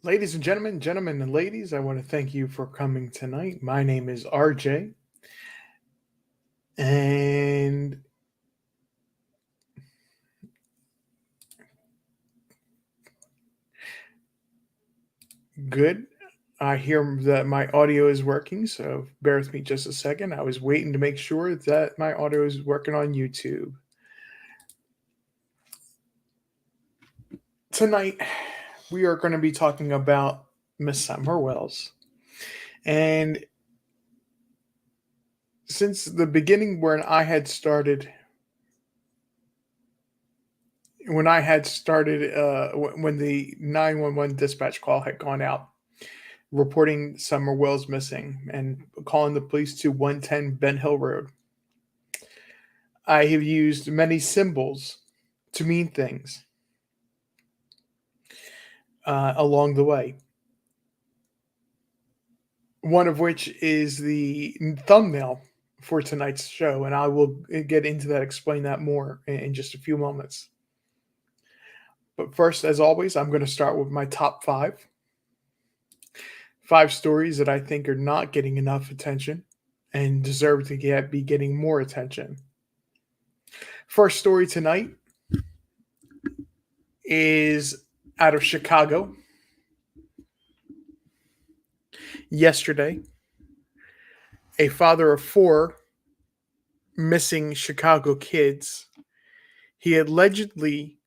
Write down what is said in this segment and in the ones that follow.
Ladies and gentlemen and ladies, I want to thank you for coming tonight. My name is RJ, and good. I hear that my audio is working, so bear with me just a second. I was waiting to make sure that my audio is working on YouTube. Tonight, we are going to be talking about Miss Summer Wells. And since the beginning when the 911 dispatch call had gone out reporting Summer Wells missing and calling the police to 110 Ben Hill Road, I have used many symbols to mean things along the way. One of which is the thumbnail for tonight's show, and I will get into that, explain that more in just a few moments. But first, as always, I'm going to start with my top five stories that I think are not getting enough attention and deserve to be getting more attention. First story tonight is out of Chicago. Yesterday, a father of four missing Chicago kids, he allegedly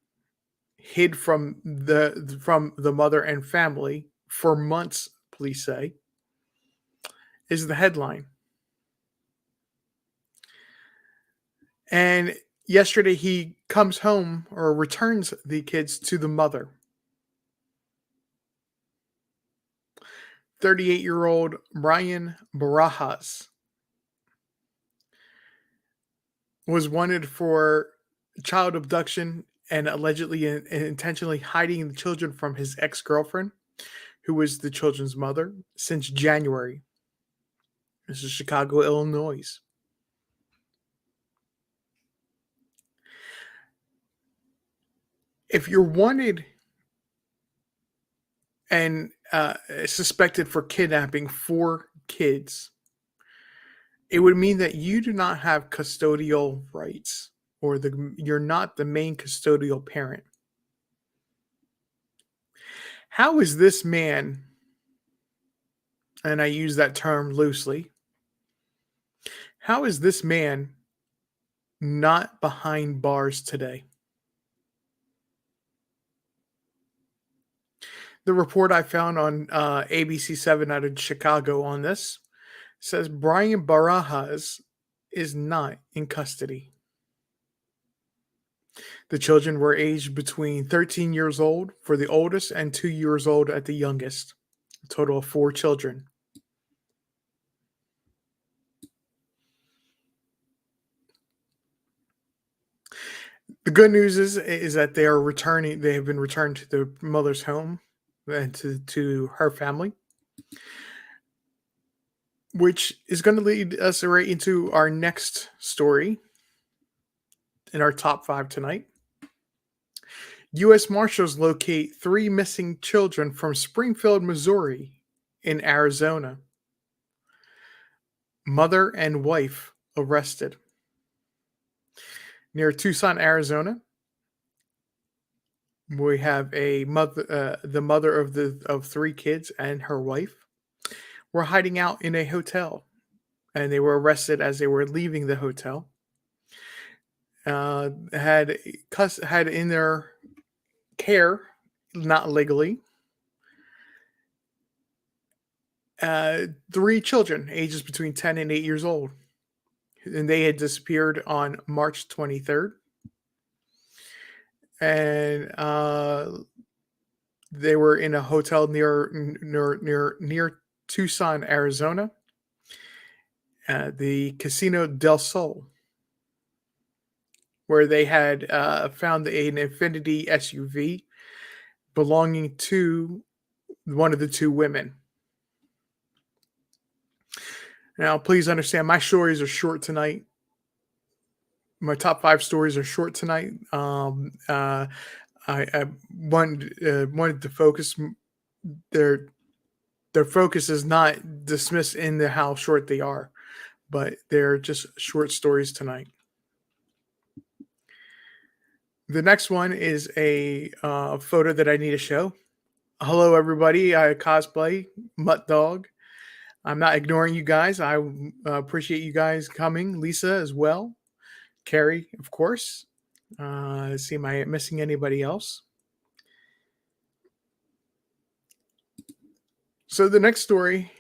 hid from the mother and family for months, police say, is the headline. And yesterday he comes home or returns the kids to the mother. 38-year-old Brian Barajas was wanted for child abduction and allegedly and intentionally hiding the children from his ex-girlfriend, who was the children's mother, since January. This is Chicago, Illinois. If you're wanted and suspected for kidnapping 4 kids, it would mean that you do not have custodial rights, or you're not the main custodial parent. How is this man, and I use that term loosely, how is this man not behind bars today? The report I found on ABC7 out of Chicago on this says Brian Barajas is not in custody. The children were aged between 13 years old for the oldest and 2 years old at the youngest. A total of 4 children. The good news is that they are returning. They have been returned to the mother's home and to her family, which is going to lead us right into our next story in our top 5 tonight. U.S. Marshals locate 3 missing children from Springfield, Missouri, in Arizona. Mother and wife arrested. Near Tucson, Arizona, we have a mother, the mother of 3 kids and her wife were hiding out in a hotel, and they were arrested as they were leaving the hotel. Had in their care, not legally, 3 children, ages between 10 and 8 years old, and they had disappeared on March 23rd. And they were in a hotel near Tucson, Arizona, the Casino del Sol, where they had found an Infiniti SUV belonging to one of the 2 women. Now, please understand, my stories are short tonight. My top 5 stories are short tonight. I wanted to focus their their focus is not dismissed in the how short they are, but they're just short stories tonight. The next one is a photo that I need to show. Hello, everybody. I cosplay Mutt Dog. I'm not ignoring you guys. I appreciate you guys coming. Lisa as well. Carrie, of course. Let's see, am I missing anybody else? So the next story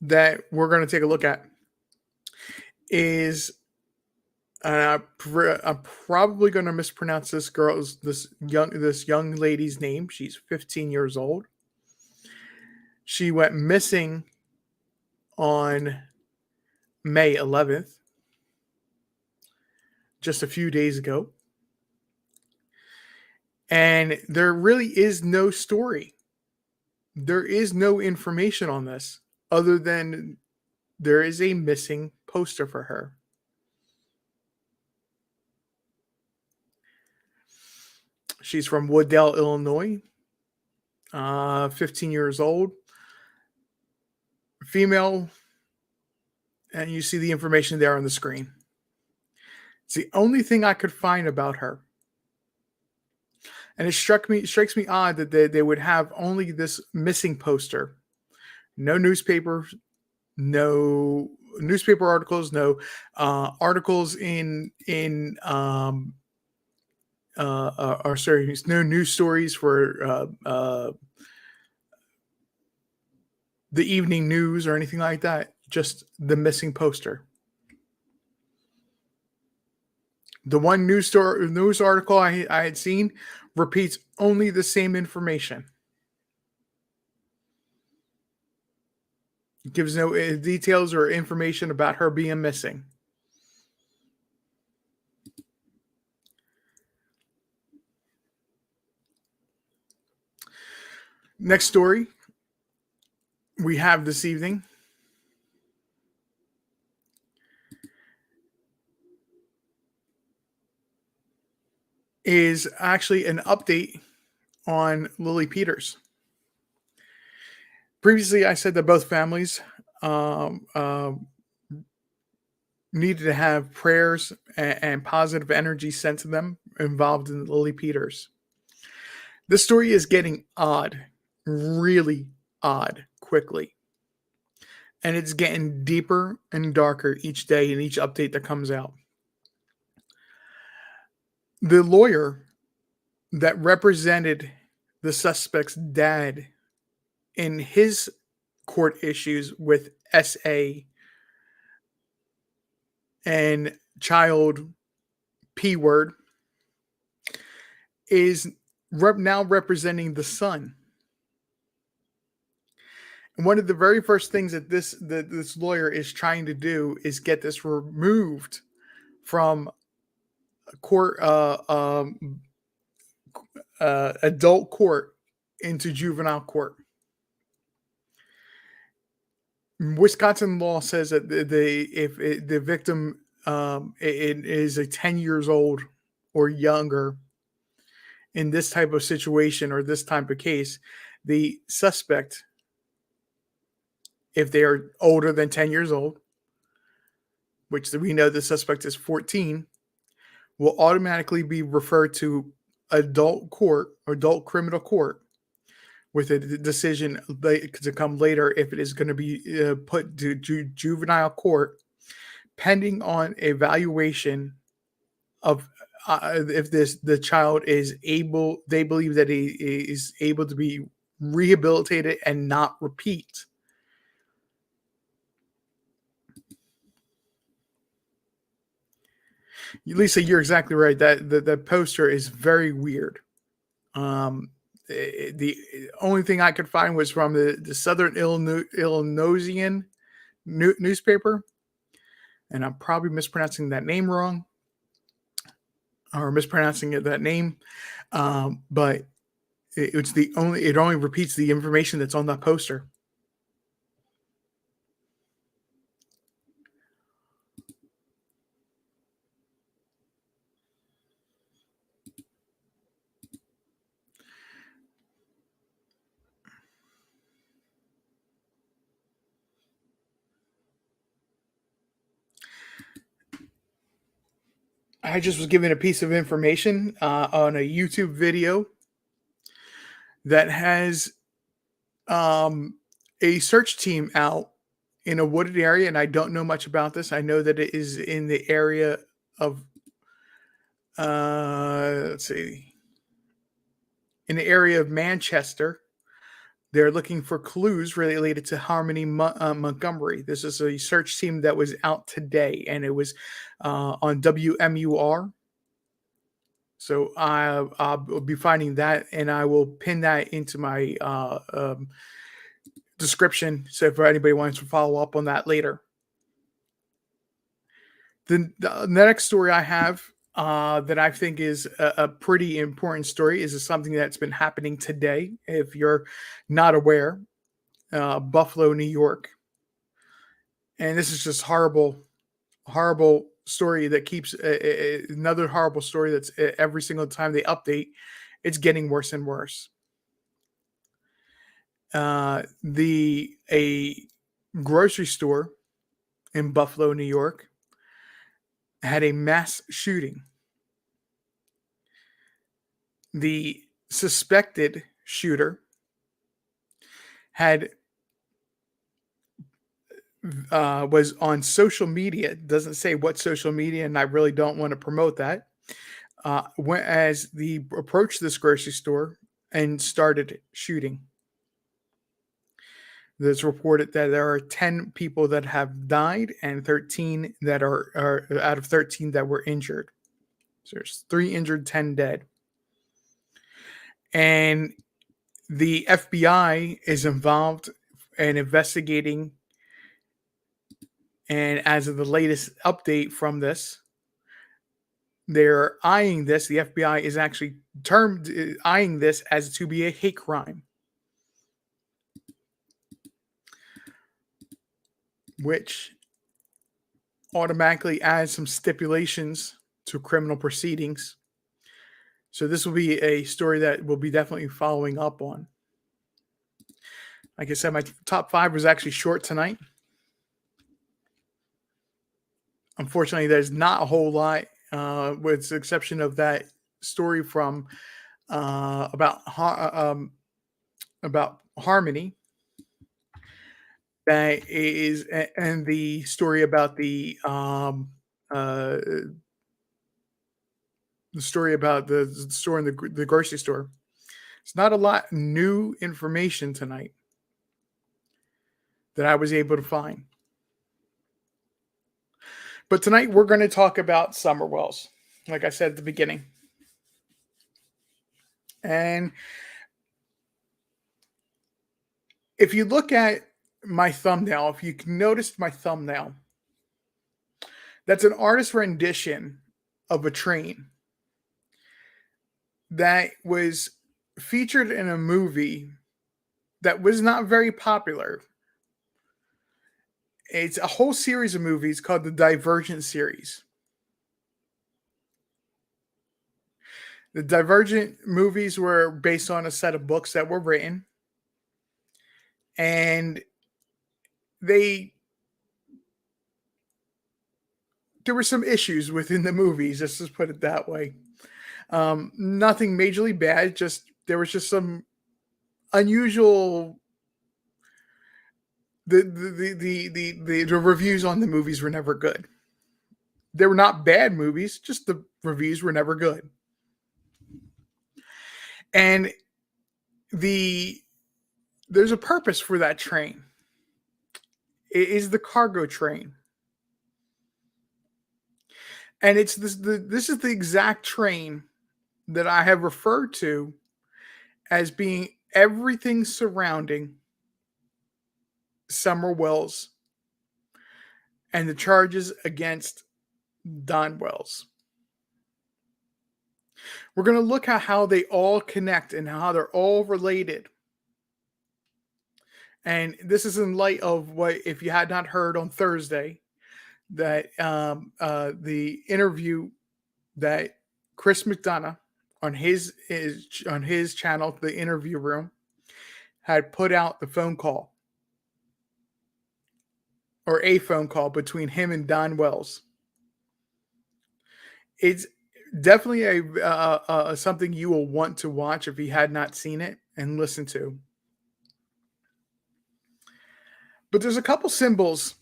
that we're going to take a look at is I'm probably going to mispronounce this young lady's name. She's 15 years old. She went missing on May 11th, just a few days ago. And there really is no story. There is no information on this other than there is a missing poster for her. She's from Wooddale, Illinois, 15 years old, female, and you see the information there on the screen. It's the only thing I could find about her. And it strikes me odd that they would have only this missing poster. No newspaper, no newspaper articles, no articles or sorry, no news stories for the evening news or anything like that. Just the missing poster. The one news article I had seen repeats only the same information. It gives no details or information about her being missing. Next story we have this evening is actually an update on Lily Peters. Previously, I said that both families needed to have prayers and positive energy sent to them involved in Lily Peters. This story is getting odd, really odd, quickly. And it's getting deeper and darker each day in each update that comes out. The lawyer that represented the suspect's dad in his court issues with SA and child P word is now representing the son. And one of the very first things that this lawyer is trying to do is get this removed from court, adult court into juvenile court. Wisconsin law says that if the victim it is a 10 years old or younger in this type of situation or this type of case, the suspect, if they are older than 10 years old, which we know the suspect is 14, will automatically be referred to adult court or adult criminal court with a decision to come later if it is going to be put to juvenile court pending on evaluation of if the child is able, they believe that he is able to be rehabilitated and not repeat. Lisa, you're exactly right. That poster is very weird. The only thing I could find was from the Southern Illinoisian newspaper, and I'm probably mispronouncing that name wrong or mispronouncing that name, but it only repeats the information that's on that poster. I just was given a piece of information on a YouTube video that has a search team out in a wooded area, and I don't know much about this. I know that it is in the area of let's see, in the area of Manchester. They're looking for clues related to Harmony Montgomery. This is a search team that was out today, and it was on WMUR. So I'll be finding that, and I will pin that into my description. So if anybody wants to follow up on that later. The next story I have that I think is a pretty important story is something that's been happening today. If you're not aware, Buffalo, New York. And this is just horrible, horrible story that keeps another horrible story that's every single time they update, it's getting worse and worse. A grocery store in Buffalo, New York, had a mass shooting. The suspected shooter had was on social media. It doesn't say what social media, and I really don't want to promote that. As the approached this grocery store and started shooting. There's reported that there are 10 people that have died and 13 that are out of 13 that were injured. So there's 3 injured, 10 dead. And the FBI is involved in investigating. And as of the latest update from this, they're eyeing this. The FBI is actually eyeing this as to be a hate crime, which automatically adds some stipulations to criminal proceedings. So this will be a story that we'll be definitely following up on. Like I said, my top 5 was actually short tonight. Unfortunately, there's not a whole lot, with the exception of that story from about Harmony. That is, and the story about the story about the store in the grocery store. It's not a lot new information tonight that I was able to find. But tonight we're going to talk about summer wells, like I said at the beginning. And if you look at my thumbnail, if you noticed my thumbnail, that's an artist rendition of a train that was featured in a movie that was not very popular. It's a whole series of movies called the Divergent series. The Divergent movies were based on a set of books that were written, and there were some issues within the movies, let's just put it that way. Nothing majorly bad, just there was just some unusual. The reviews on the movies were never good. They were not bad movies, just the reviews were never good. And there's a purpose for that train. It is the cargo train. And it's this is the exact train that I have referred to as being everything surrounding Summer Wells and the charges against Don Wells. We're going to look at how they all connect and how they're all related. And this is in light of what, if you had not heard on Thursday, that the interview that Chris McDonough on his channel, The Interview Room, had put out the phone call, or a phone call between him and Don Wells. It's definitely something you will want to watch if you had not seen it and listen to. But there's a couple symbols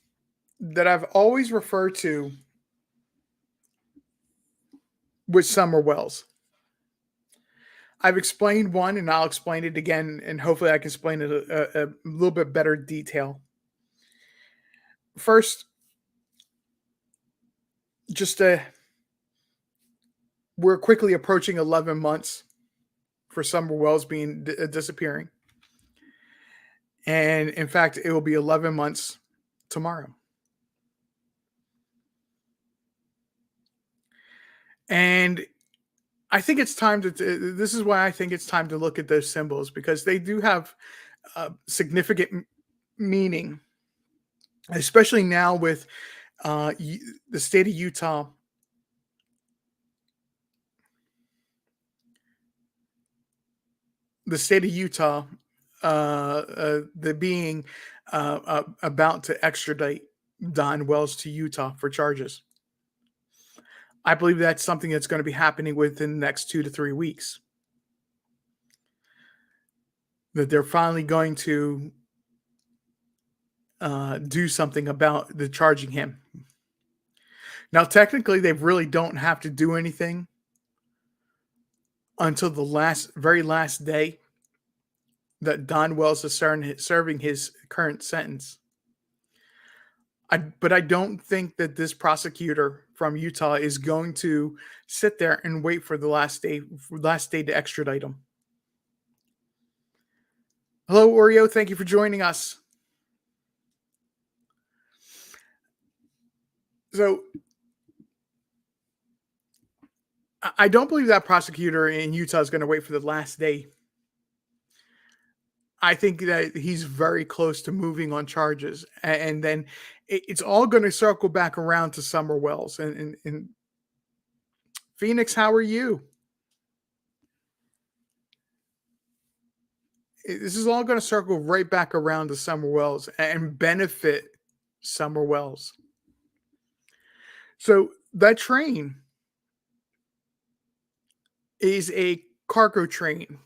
that I've always referred to with Summer Wells. I've explained one, and I'll explain it again, and hopefully I can explain it a little bit better detail. First, just we're quickly approaching 11 months for Summer Wells being disappearing, and in fact, it will be 11 months tomorrow. And I think it's time to. This is why I think it's time to look at those symbols, because they do have significant meaning, especially now with the state of Utah. The state of Utah, the being about to extradite Don Wells to Utah for charges. I believe that's something that's going to be happening within the next 2 to 3 weeks. That they're finally going to do something about the charging him. Now, technically, they really don't have to do anything until the very last day that Don Wells is serving his current sentence. But I don't think that this prosecutor from Utah is going to sit there and wait for the last day to extradite him. Hello, Oreo. Thank you for joining us. So I don't believe that prosecutor in Utah is going to wait for the last day. I think that he's very close to moving on charges, and then it's all going to circle back around to Summer Wells. And Phoenix, how are you? This is all going to circle right back around to Summer Wells and benefit Summer Wells. So that train is a cargo train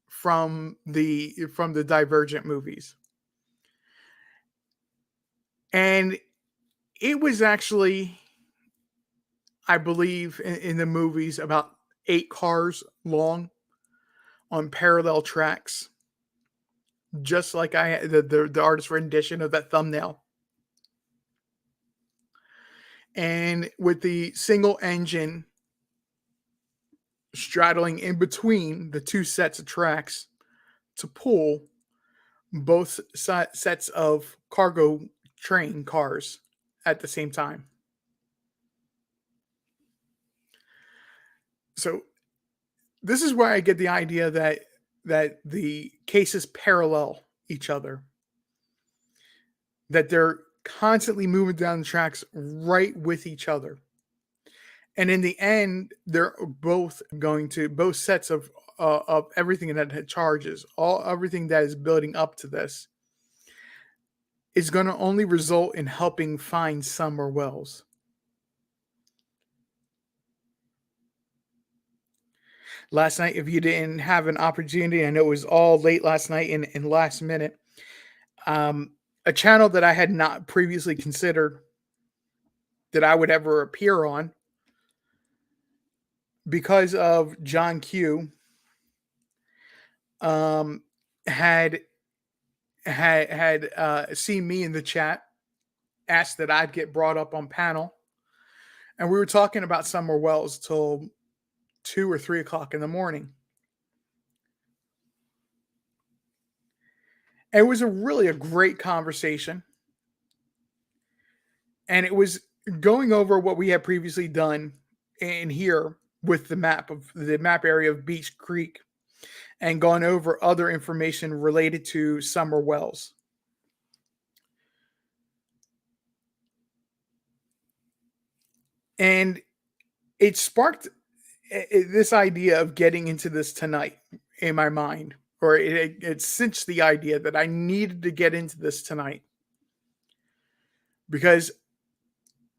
from the Divergent movies. And it was actually, I believe, in the movies, about 8 cars long on parallel tracks, just like the artist rendition of that thumbnail. And with the single engine straddling in between the 2 sets of tracks to pull both sets of cargo train cars at the same time. So this is where I get the idea that the cases parallel each other, that they're constantly moving down the tracks right with each other. And in the end, they're both sets of everything that had charges, everything that is building up to this is going to only result in helping find Summer Wells. Last night, if you didn't have an opportunity, I know it was all late last night and last minute, a channel that I had not previously considered that I would ever appear on because of John Q, had seen me in the chat, asked that I'd get brought up on panel, and we were talking about Summer Wells till 2 or 3 o'clock in the morning. It was really a great conversation, and it was going over what we had previously done in here with the map area of Beach Creek, and gone over other information related to Summer Wells. And it sparked this idea of getting into this tonight in my mind, or it cinched the idea that I needed to get into this tonight. Because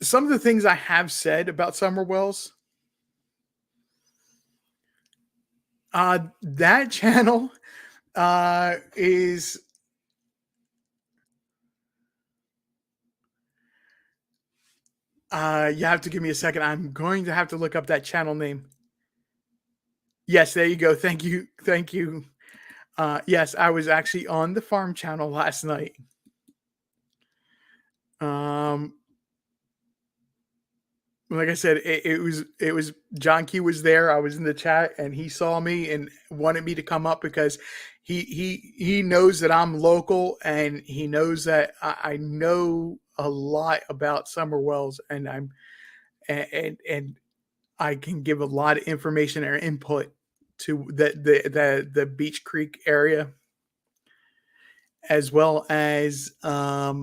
some of the things I have said about Summer Wells That channel is you have to give me a second. I'm going to have to look up that channel name. Yes, there you go. Thank you. Thank you. Yes, I was actually on the farm channel last night. Um, like I said, it was John Q was there. I was in the chat and he saw me and wanted me to come up because he knows that I'm local and he knows that I know a lot about Summer Wells and and I can give a lot of information or input to the Beach Creek area as well as uh,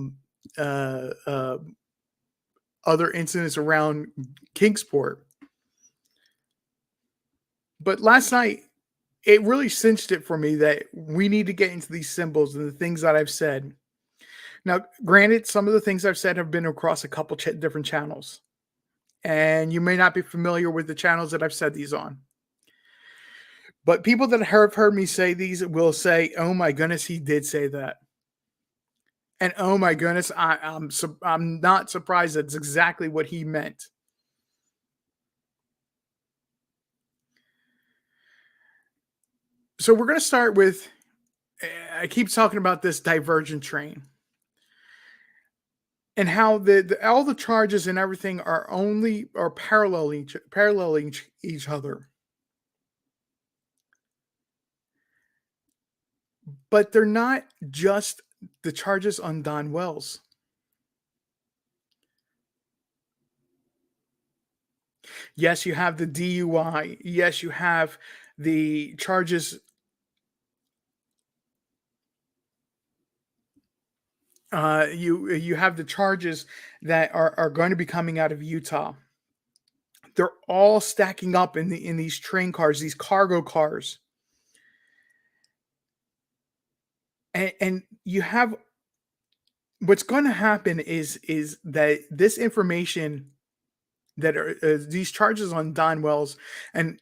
uh, other incidents around Kingsport. But last night, it really cinched it for me that we need to get into these symbols and the things that I've said. Now, granted, some of the things I've said have been across a couple different channels, and you may not be familiar with the channels that I've said these on. But people that have heard me say these will say, "Oh my goodness, he did say that," and "Oh my goodness, I'm not surprised. That's exactly what he meant." So we're going to start with. I keep talking about this divergent train and how all the charges and everything are paralleling each other, but they're not just the charges on Don Wells. Yes, you have the DUI. Yes, you have the charges. You have the charges that are going to be coming out of Utah. They're all stacking up in these train cars, these cargo cars, and you have what's going to happen is that this information that are these charges on Don Wells. And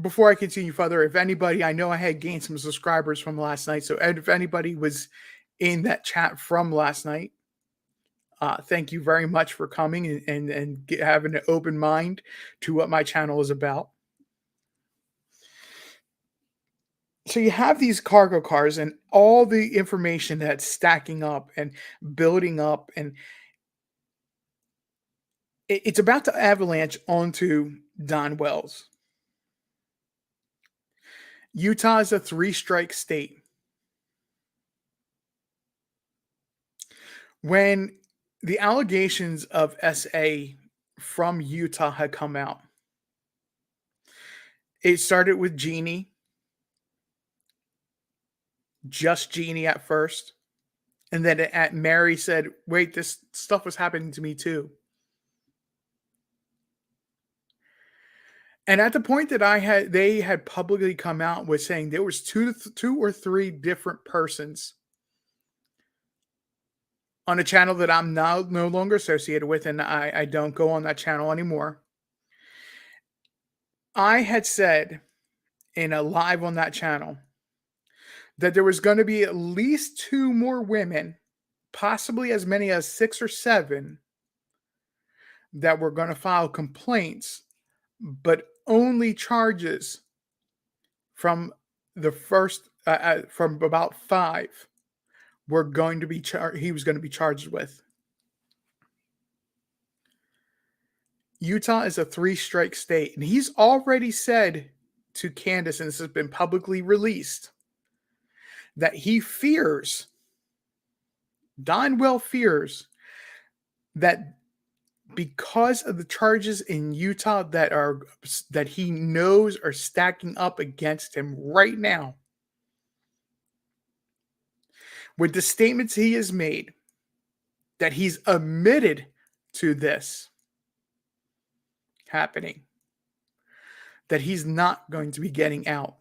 before I continue further, if anybody, I know I had gained some subscribers from last night, so if anybody was in that chat from last night, thank you very much for coming and having an open mind to what my channel is about. So you have these cargo cars and all the information that's stacking up and building up, and it's about to avalanche onto Don Wells. Utah is a three-strike state. When the allegations of SA from Utah had come out, it started with Jeannie, just Jeannie at first. And then at Mary said, wait, this stuff was happening to me too. And at the point that they had publicly come out with saying there was two or three different persons on a channel that I'm now no longer associated with, and I don't go on that channel anymore. I had said in a live on that channel that there was going to be at least two more women, possibly as many as 6 or 7, that were going to file complaints, but only charges from the first from about 5 were going to be he was going to be charged with. Utah is a 3-strike state, and he's already said to Candace, and this has been publicly released, that he fears, Don Well fears, that because of the charges in Utah that he knows are stacking up against him right now, with the statements he has made, that he's admitted to this happening, that he's not going to be getting out.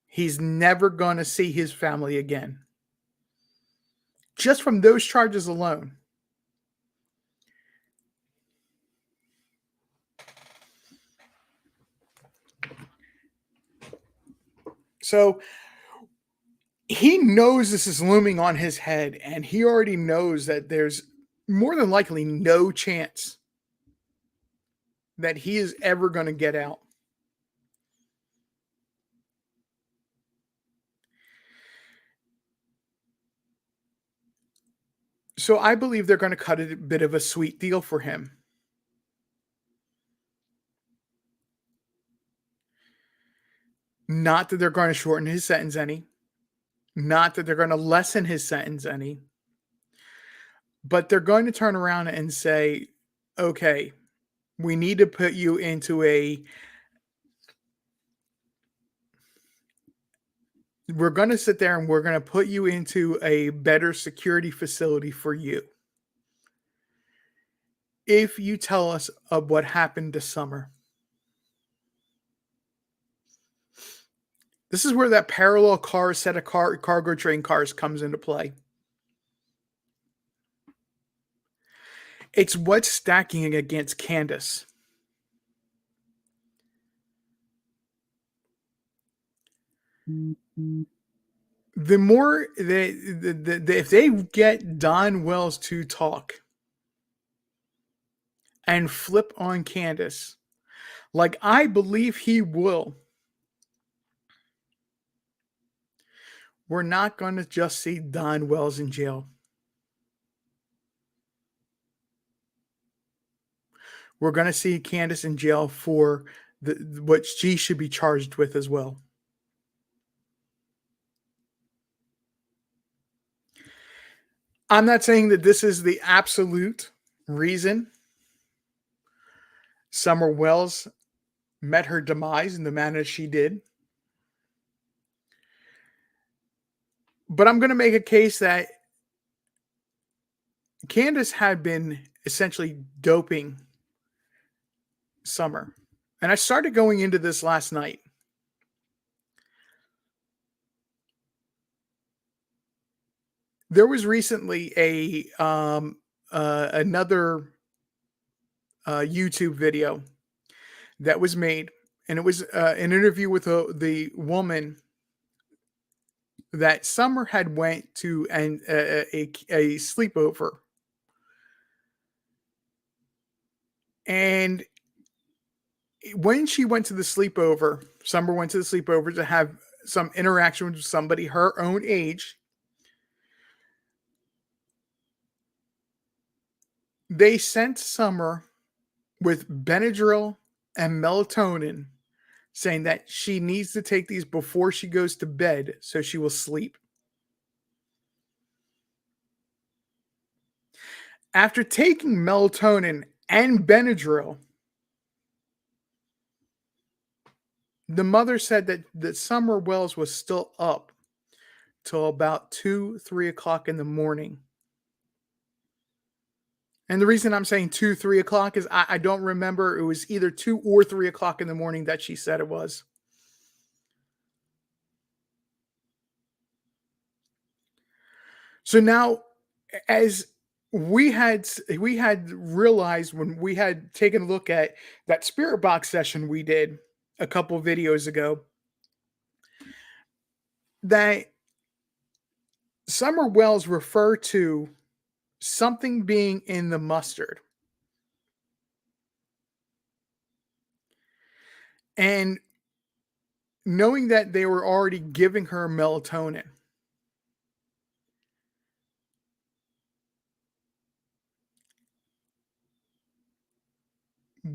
He's never going to see his family again. Just from those charges alone. So he knows this is looming on his head, and he already knows that there's more than likely no chance that he is ever going to get out. So I believe they're going to cut a bit of a sweet deal for him. Not that they're going to shorten his sentence any, not that they're going to lessen his sentence any, but they're going to turn around and say, okay, we need to put you into we're going to sit there and we're going to put you into a better security facility for you if you tell us of what happened this summer. This is where that parallel car set of cargo train cars comes into play. It's what's stacking against Candace. The more if they get Don Wells to talk and flip on Candace, like I believe he will, we're not going to just see Don Wells in jail. We're going to see Candace in jail for what she should be charged with as well. I'm not saying that this is the absolute reason Summer Wells met her demise in the manner she did. But I'm going to make a case that Candace had been essentially doping Summer. And I started going into this last night. There was recently another YouTube video that was made, and it was an interview with the woman that Summer had went to and a sleepover, and when she went to the sleepover, Summer went to the sleepover to have some interaction with somebody her own age. They sent Summer with Benadryl and melatonin, saying that she needs to take these before she goes to bed so she will sleep. After taking melatonin and Benadryl, the mother said that Summer Wells was still up till about 2, 3 o'clock in the morning. And the reason I'm saying 2, 3 o'clock is I don't remember. It was either 2 or 3 o'clock in the morning that she said it was. So now, as we had realized when we had taken a look at that spirit box session we did a couple videos ago, that Summer Wells referred to something being in the mustard. And knowing that they were already giving her melatonin,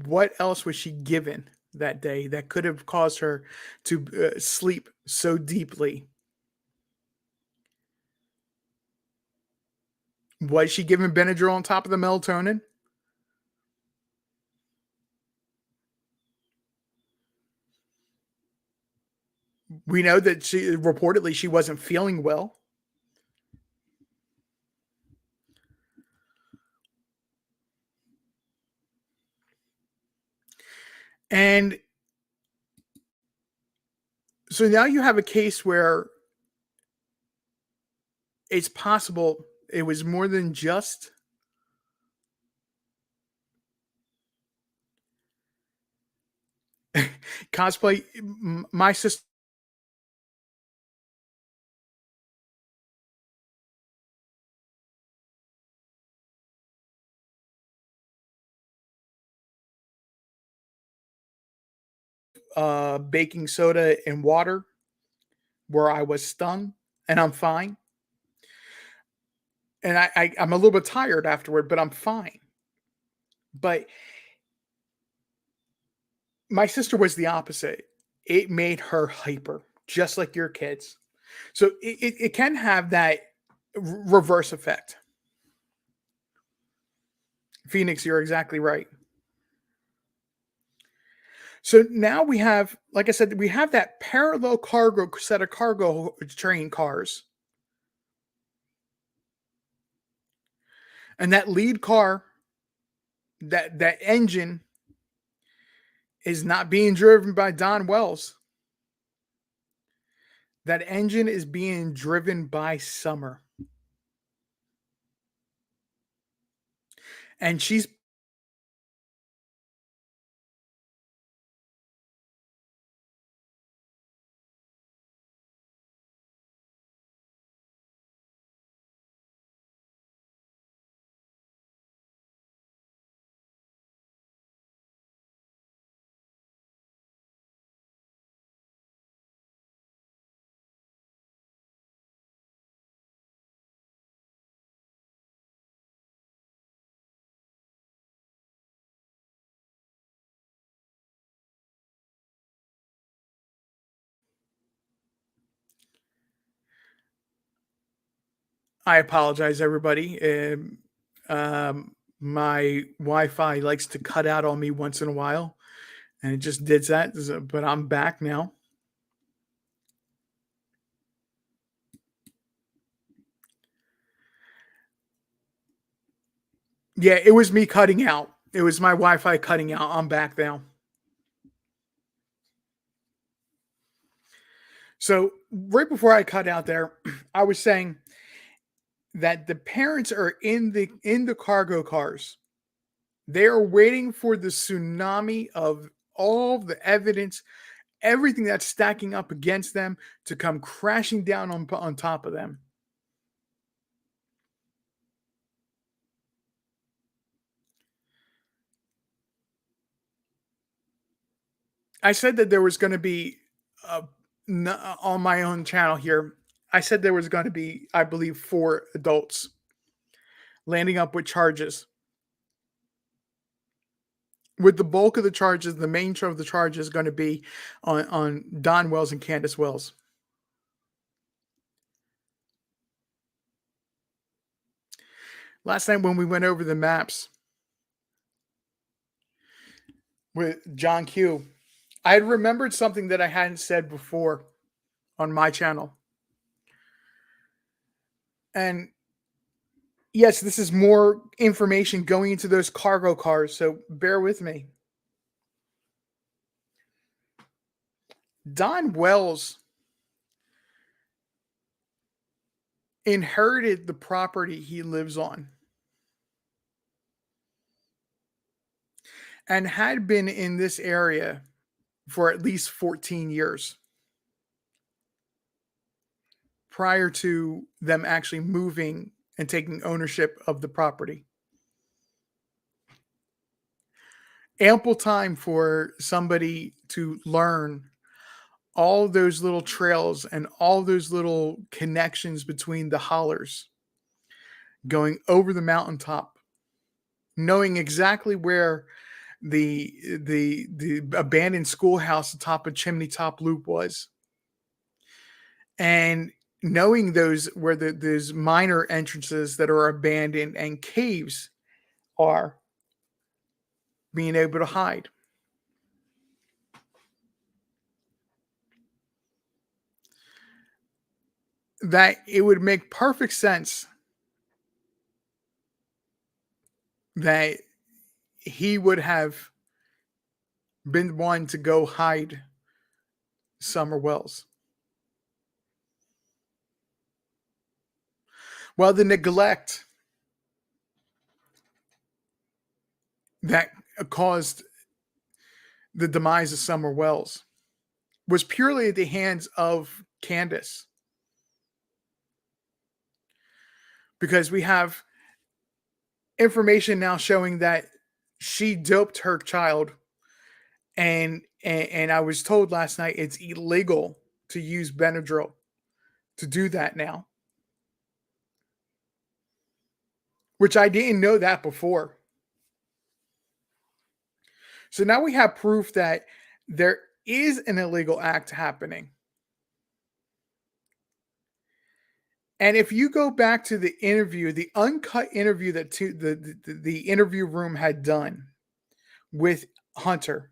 what else was she given that day that could have caused her to sleep so deeply? Was she given Benadryl on top of the melatonin? We know that she reportedly she wasn't feeling well. And so now you have a case where it's possible it was more than just cosplay. My sister baking soda and water where I was stung, and I'm fine. And I'm a little bit tired afterward, but I'm fine. But my sister was the opposite. It made her hyper, just like your kids. So it can have that reverse effect. Phoenix, you're exactly right. So now we have, like I said, we have that parallel cargo set of cargo train cars, and that lead car, that engine is not being driven by Don Wells. That engine is being driven by Summer, and she's. I apologize, everybody. My Wi-Fi likes to cut out on me once in a while, and it just did that. But I'm back now. Yeah, it was me cutting out. It was my Wi-Fi cutting out. I'm back now. So right before I cut out there, I was saying that the parents are in the cargo cars. They are waiting for the tsunami of all the evidence, everything that's stacking up against them to come crashing down on top of them. I said that there was going to be uh, on my own channel here. I said there was going to be, I believe, 4 adults landing up with charges. With the bulk of the charges, the main of the charge is going to be on Don Wells and Candace Wells. Last night when we went over the maps with John Q, I had remembered something that I hadn't said before on my channel. And yes, this is more information going into those cargo cars, so bear with me. Don Wells inherited the property he lives on and had been in this area for at least 14 years prior to them actually moving and taking ownership of the property. Ample time for somebody to learn all those little trails and all those little connections between the hollers going over the mountaintop, knowing exactly where the abandoned schoolhouse atop of Chimney Top Loop was, and knowing those where those minor entrances that are abandoned and caves are, being able to hide. That it would make perfect sense that he would have been one to go hide Summer Wells. Well, the neglect that caused the demise of Summer Wells was purely at the hands of Candace. Because we have information now showing that she doped her child and And I was told last night it's illegal to use Benadryl to do that now, which I didn't know that before. So now we have proof that there is an illegal act happening. And if you go back to the interview, the uncut interview that the interview room had done with Hunter,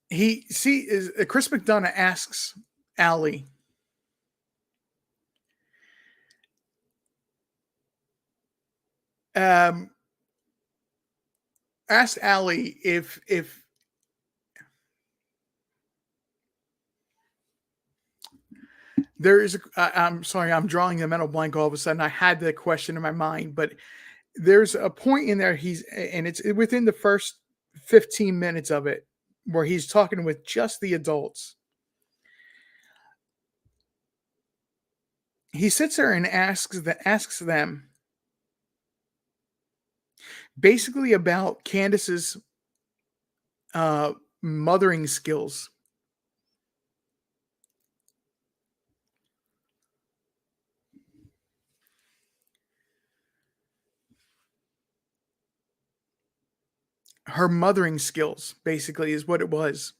Chris McDonough asks Allie, um, asked Allie if there is I'm sorry, I'm drawing a mental blank all of a sudden. I had the question in my mind, but there's a point in there and it's within the first 15 minutes of it where he's talking with just the adults. He sits there and asks them basically about Candace's mothering skills. Her mothering skills, basically, is what it was.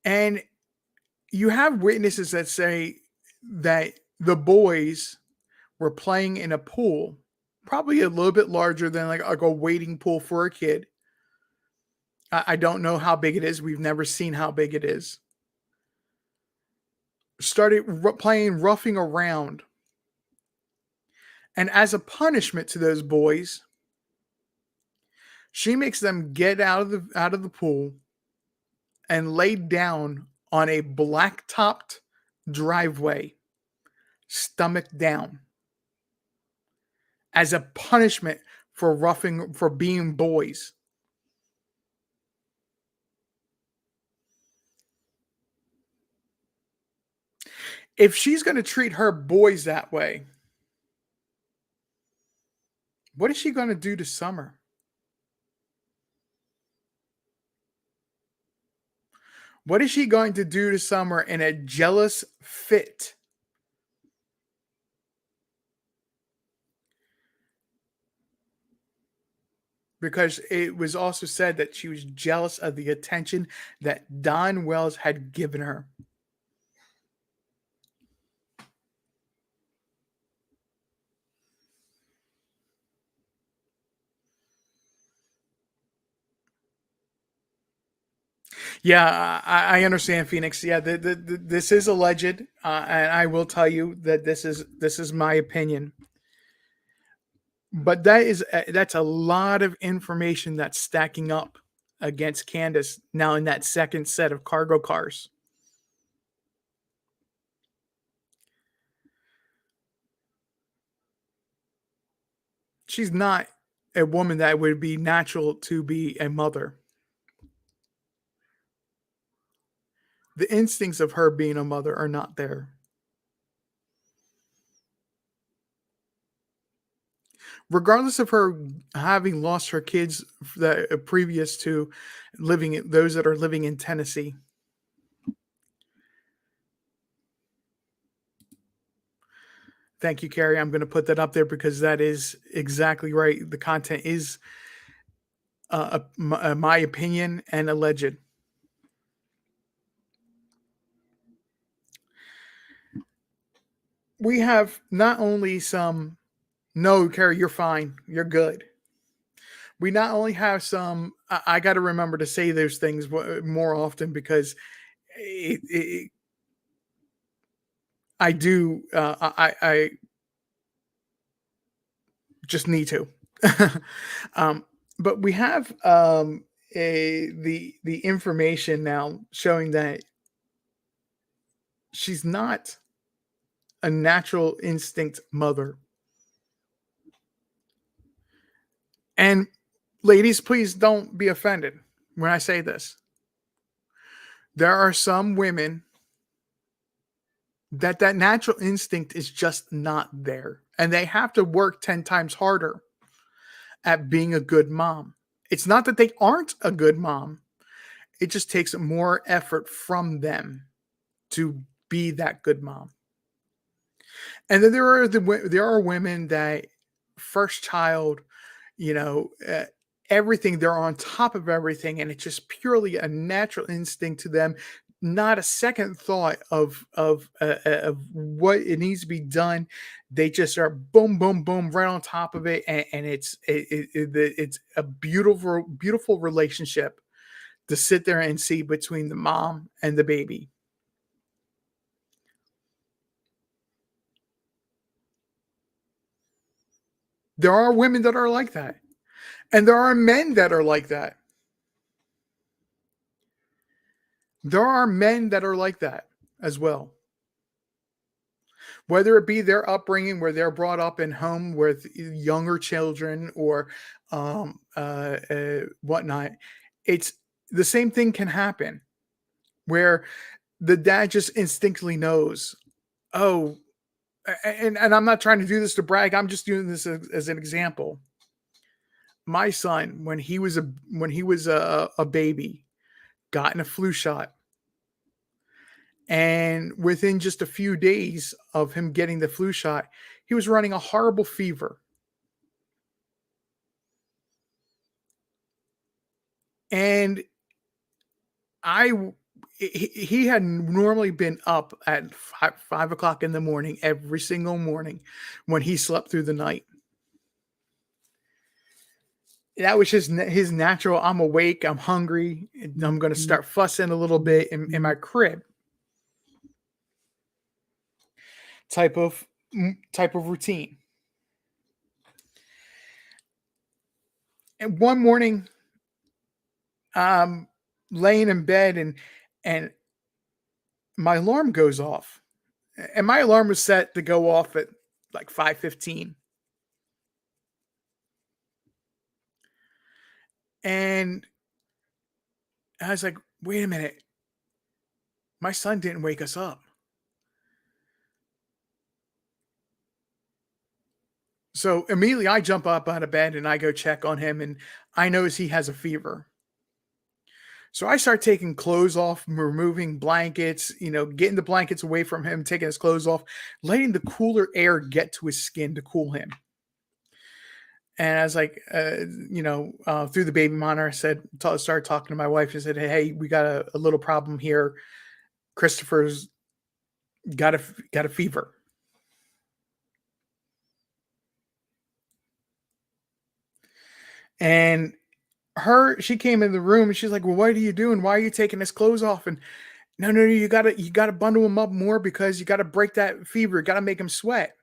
And you have witnesses that say that the boys were playing in a pool, probably a little bit larger than like a wading pool for a kid. I don't know how big it is. We've never seen how big it is. Started playing roughing around. And as a punishment to those boys, she makes them get out of the pool and lay down on a black-topped driveway, stomach down, as a punishment for being boys. If she's going to treat her boys that way, what is she going to do to Summer? What is she going to do to Summer in a jealous fit? Because it was also said that she was jealous of the attention that Don Wells had given her. Yeah, I understand, Phoenix. Yeah, this is alleged, and I will tell you that this is my opinion. But that's a lot of information that's stacking up against Candace now in that second set of cargo cars. She's not a woman that would be natural to be a mother. The instincts of her being a mother are not there. Regardless of her having lost her kids that previous to those that are living in Tennessee. Thank you, Carrie. I'm going to put that up there because that is exactly right. The content is my opinion and alleged. We have not only some, no, Carrie, you're fine. You're good. We not only have some, I got to remember to say those things more often because I do, I just need to. But we have the information now showing that she's not a natural instinct mother. And ladies, please don't be offended when I say this. There are some women that natural instinct is just not there, and they have to work 10 times harder. at being a good mom. It's not that they aren't a good mom. It just takes more effort from them to be that good mom. And then there are women that first child, you know, everything, they're on top of everything, and it's just purely a natural instinct to them, not a second thought of what it needs to be done. They just are boom, boom, boom, right on top of it, and it's a beautiful relationship to sit there and see between the mom and the baby. There are women that are like that, and there are men that are like that. There are men that are like that as well. Whether it be their upbringing where they're brought up in home with younger children or whatnot, it's the same thing can happen where the dad just instinctively knows, oh, and I'm not trying to do this to brag. I'm just doing this as an example. My son, when he was a baby, got in a flu shot. And within just a few days of him getting the flu shot, he was running a horrible fever. And I, he had normally been up at 5 o'clock in the morning every single morning when he slept through the night. That was just his natural. I'm awake. I'm hungry. I'm going to start fussing a little bit in my crib type of type of routine. And one morning, I'm laying in bed and my alarm goes off. And my alarm was set to go off at like 5:15. And I was like, wait a minute. My son didn't wake us up. So immediately I jump up out of bed and I go check on him and I notice he has a fever. So I start taking clothes off, removing blankets, getting the blankets away from him, taking his clothes off, letting the cooler air get to his skin to cool him. And I was like, through the baby monitor, I started talking to my wife. I said, hey, we got a little problem here. Christopher's got a fever. And she came in the room and she's like, well, what are you doing? Why are you taking his clothes off? And no, you gotta bundle him up more because you gotta break that fever. You gotta make him sweat.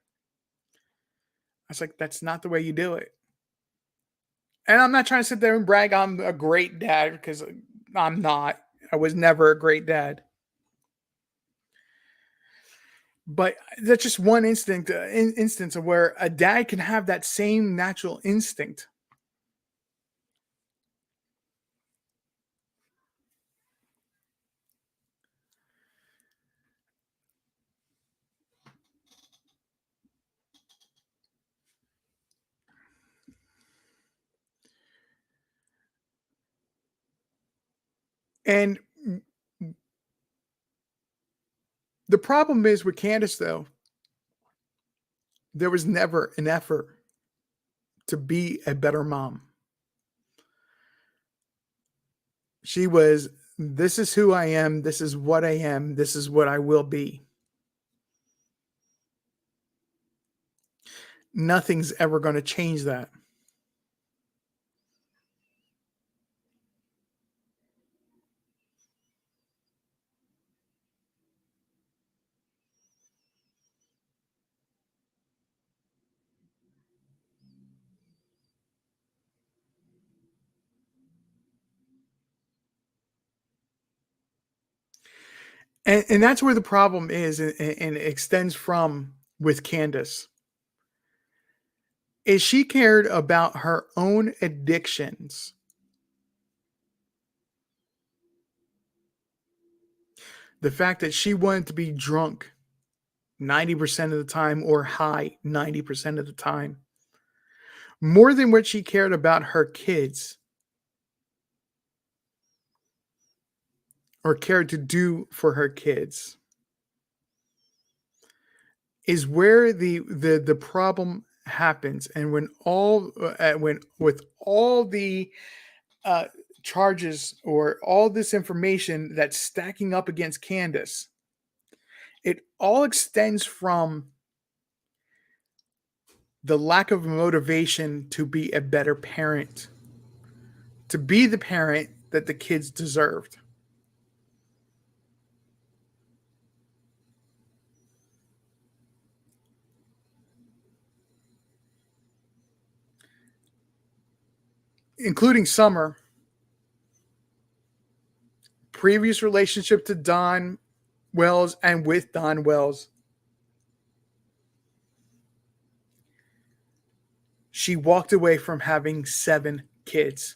I was like, that's not the way you do it. And I'm not trying to sit there and brag I'm a great dad because I'm not. I was never a great dad. But that's just one instance of where a dad can have that same natural instinct. And the problem is with Candace, though, there was never an effort to be a better mom. She was, this is who I am. This is what I am. This is what I will be. Nothing's ever going to change that. And that's where the problem is, and it extends from with Candace. Is she cared about her own addictions. The fact that she wanted to be drunk 90% of the time or high 90% of the time more than what she cared about her kids or cared to do for her kids, is where the problem happens. And when with all the uh, charges or all this information that's stacking up against Candace, it all extends from the lack of motivation to be a better parent, to be the parent that the kids deserved. Including Summer, previous relationship to Don Wells and with Don Wells. She walked away from having 7 kids.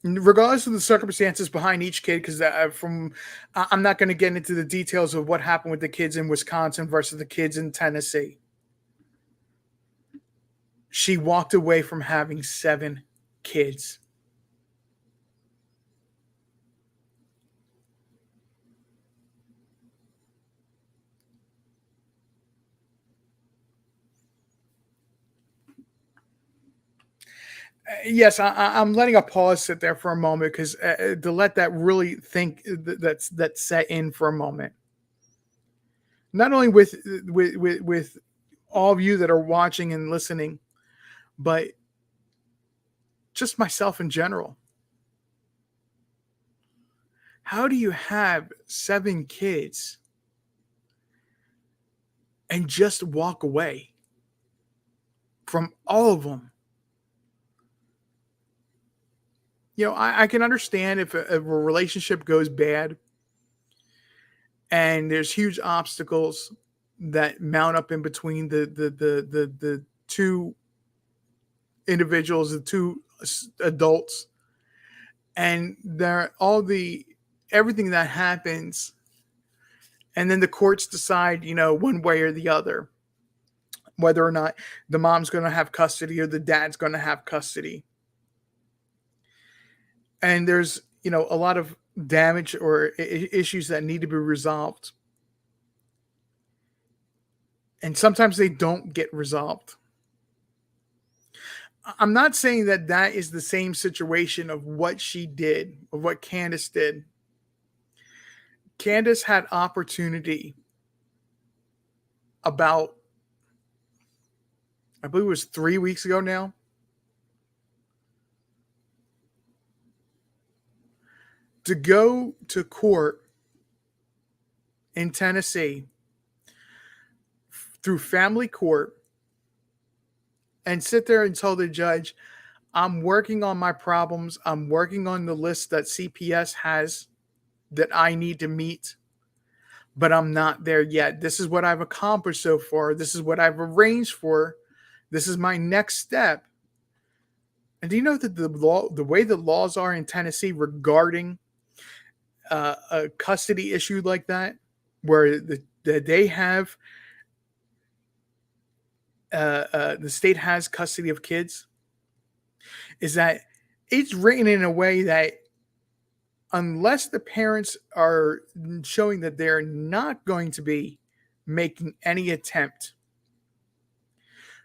Regardless of the circumstances behind each kid, because I'm not going to get into the details of what happened with the kids in Wisconsin versus the kids in Tennessee. She walked away from having 7 kids. Yes, I'm letting a pause sit there for a moment because to let that really that set in for a moment. Not only with all of you that are watching and listening, but just myself in general. How do you have 7 kids and just walk away from all of them? You know, I can understand if a relationship goes bad and there's huge obstacles that mount up in between the two individuals, the two adults, and there all the everything that happens, and then the courts decide, one way or the other, whether or not the mom's going to have custody or the dad's going to have custody. And there's, a lot of damage or issues that need to be resolved. And sometimes they don't get resolved. I'm not saying that that is the same situation of what she did, of what Candace did. Candace had opportunity about, I believe it was 3 weeks ago now, to go to court in Tennessee through family court and sit there and tell the judge, I'm working on my problems. I'm working on the list that CPS has that I need to meet, but I'm not there yet. This is what I've accomplished so far. This is what I've arranged for. This is my next step. And do you know that the way the laws are in Tennessee regarding a custody issue like that, where they have the state has custody of kids, is that it's written in a way that unless the parents are showing that they're not going to be making any attempt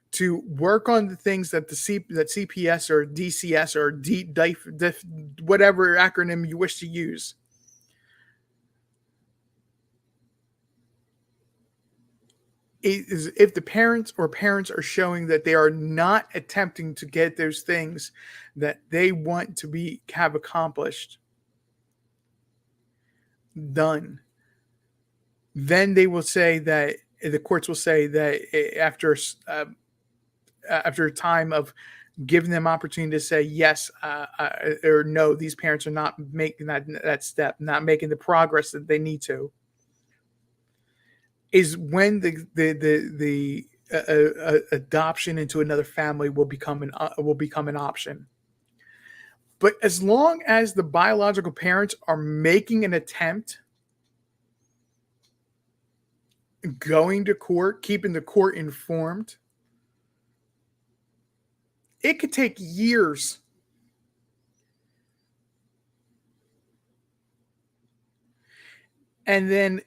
to work on the things that that CPS or DCS or whatever acronym you wish to use, is if the parents are showing that they are not attempting to get those things that they want to have accomplished done, then they will say that the courts will say that after a time of giving them opportunity to say yes or no, these parents are not making that step, not making the progress that they need to, is when the adoption into another family will become an option. But as long as the biological parents are making an attempt, going to court, keeping the court informed. It could take years. And then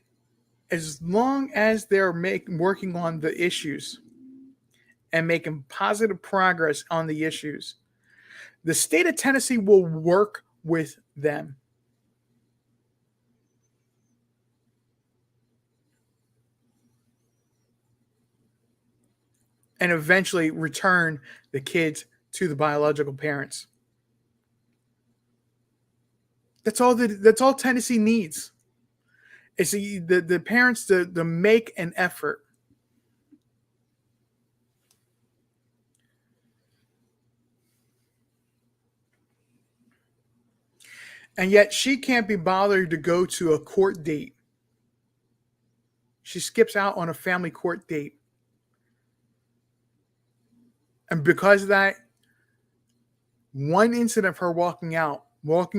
as long as they're working on the issues and making positive progress on the issues, the state of Tennessee will work with them. And eventually return the kids to the biological parents. That's all Tennessee needs. It's the parents to make an effort. And yet she can't be bothered to go to a court date. She skips out on a family court date. And because of that, one incident of her walking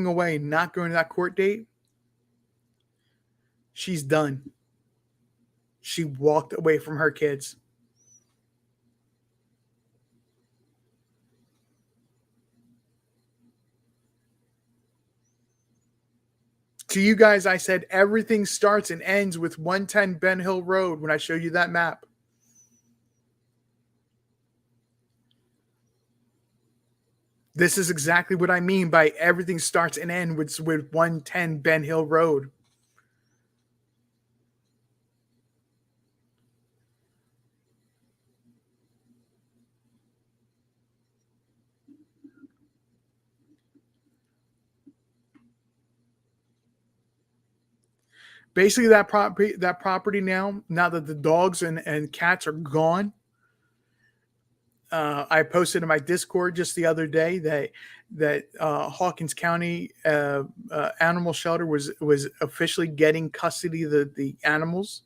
away, not going to that court date, she's done. She walked away from her kids. To you guys, I said everything starts and ends with 110 Ben Hill Road when I showed you that map. This is exactly what I mean by everything starts and ends with 110 Ben Hill Road. Basically, that property now that the dogs and cats are gone, I posted in my Discord just the other day that Hawkins County Animal Shelter was officially getting custody of the animals.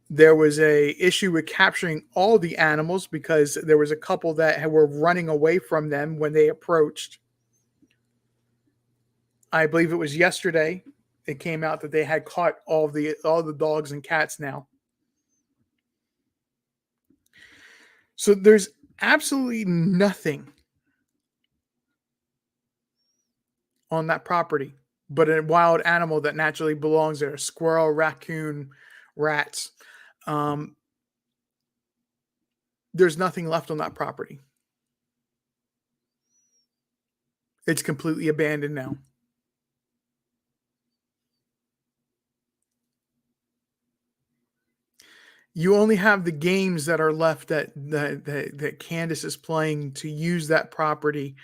There was a issue with capturing all the animals because there was a couple that were running away from them when they approached. I believe it was yesterday. It came out that they had caught all the dogs and cats now. So there's absolutely nothing on that property but a wild animal that naturally belongs there: squirrel, raccoon, rats. There's nothing left on that property. It's completely abandoned now. You only have the games that are left that Candace is playing to use that property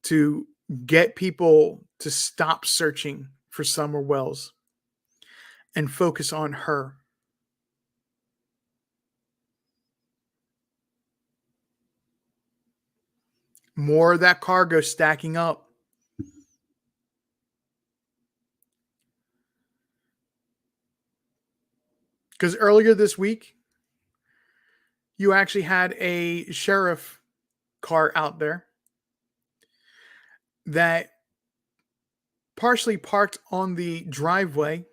to get people to stop searching for Summer Wells and focus on her. More of that cargo stacking up. Because earlier this week, you actually had a sheriff car out there that partially parked on the driveway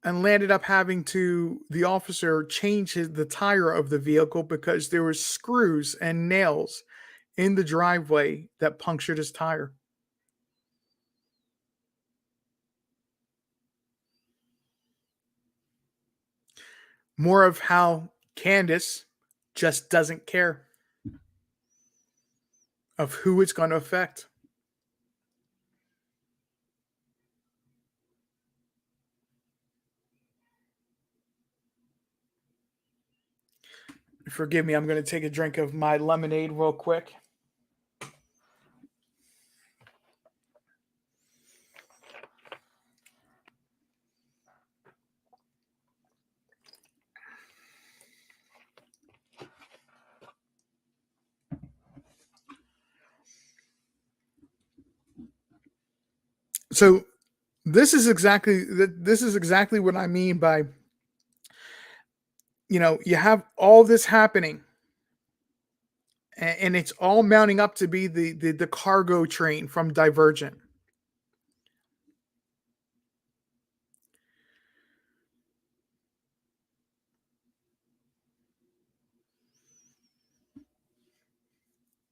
and landed up having the officer change the tire of the vehicle because there was screws and nails in the driveway that punctured his tire. More of how Candace just doesn't care of who it's going to affect. Forgive me, I'm going to take a drink of my lemonade real quick. So this is exactly what I mean by, you have all this happening and it's all mounting up to be the cargo train from Divergent.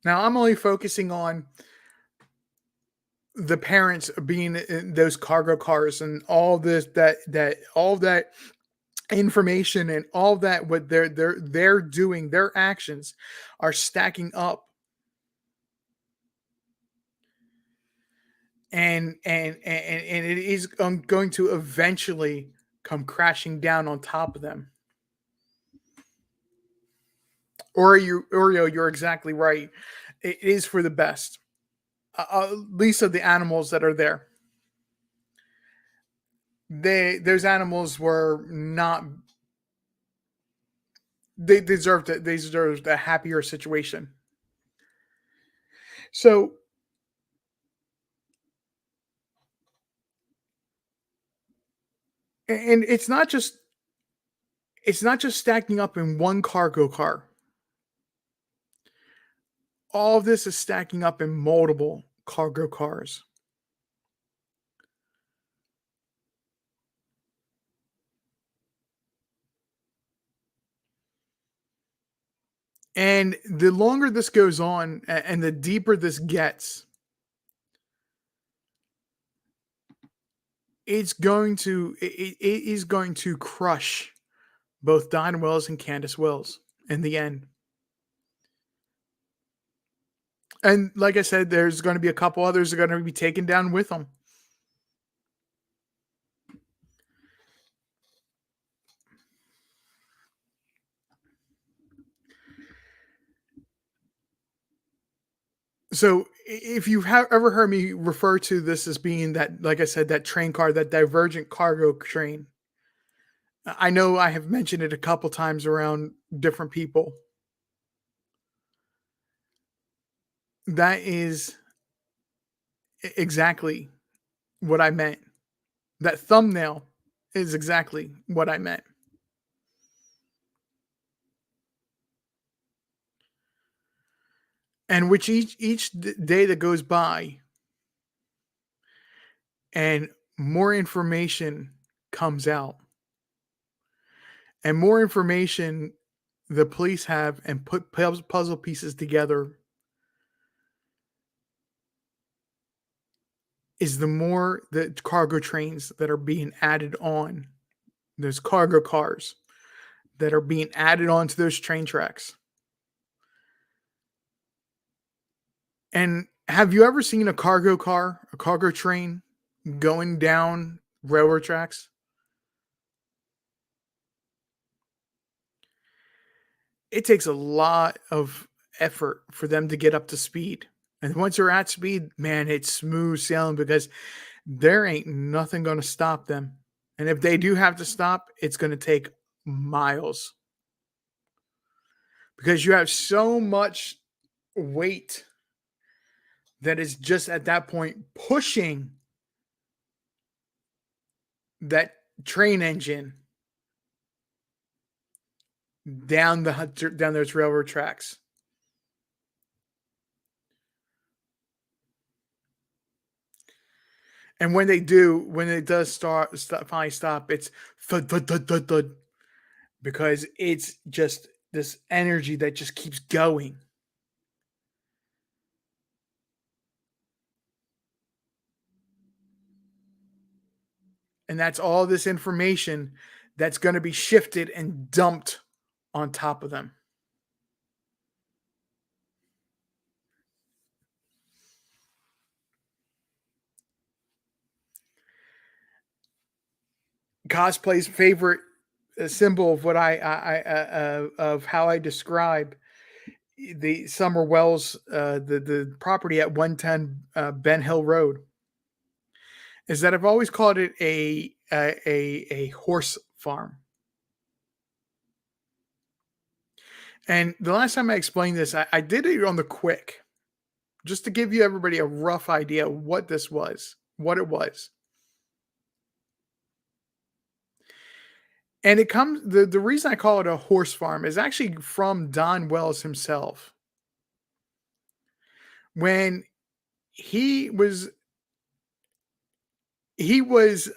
Now I'm only focusing on the parents being in those cargo cars and all this all that information and all that what they're doing, their actions are stacking up, and it is going to eventually come crashing down on top of them. Oreo, you're exactly right. It is for the best, at least of the animals that are there. Those animals were not. They deserved a happier situation. So, and it's not just stacking up in one cargo car. All of this is stacking up in multiple cargo cars. And the longer this goes on and the deeper this gets, it is going to crush both Don Wells and Candace Wells in the end. And like I said, there's going to be a couple others that are going to be taken down with them. So if you have ever heard me refer to this as being that, like I said, that train car, that divergent cargo train, I know I have mentioned it a couple times around different people. That is exactly what I meant. That thumbnail is exactly what I meant. And which day that goes by and more information comes out and more information the police have and put puzzle pieces together is the more the cargo trains that are being added on, those cargo cars that are being added onto those train tracks. And have you ever seen a cargo car, a cargo train going down railroad tracks? It takes a lot of effort for them to get up to speed. And once they're at speed, man, it's smooth sailing because there ain't nothing going to stop them. And if they do have to stop, it's going to take miles because you have so much weight that is just at that point pushing that train engine down those railroad tracks. And when they do, when it does finally stop, it's thud, thud, thud, thud, thud, because it's just this energy that just keeps going. And that's all this information that's going to be shifted and dumped on top of them. Cosplay's favorite symbol of what of how I describe the Summer Wells, the property at 110 Ben Hill Road, is that I've always called it a horse farm. And the last time I explained this, I did it on the quick, just to give you everybody a rough idea of what this was, what it was. And it comes the reason I call it a horse farm is actually from Don Wells himself. When he was he was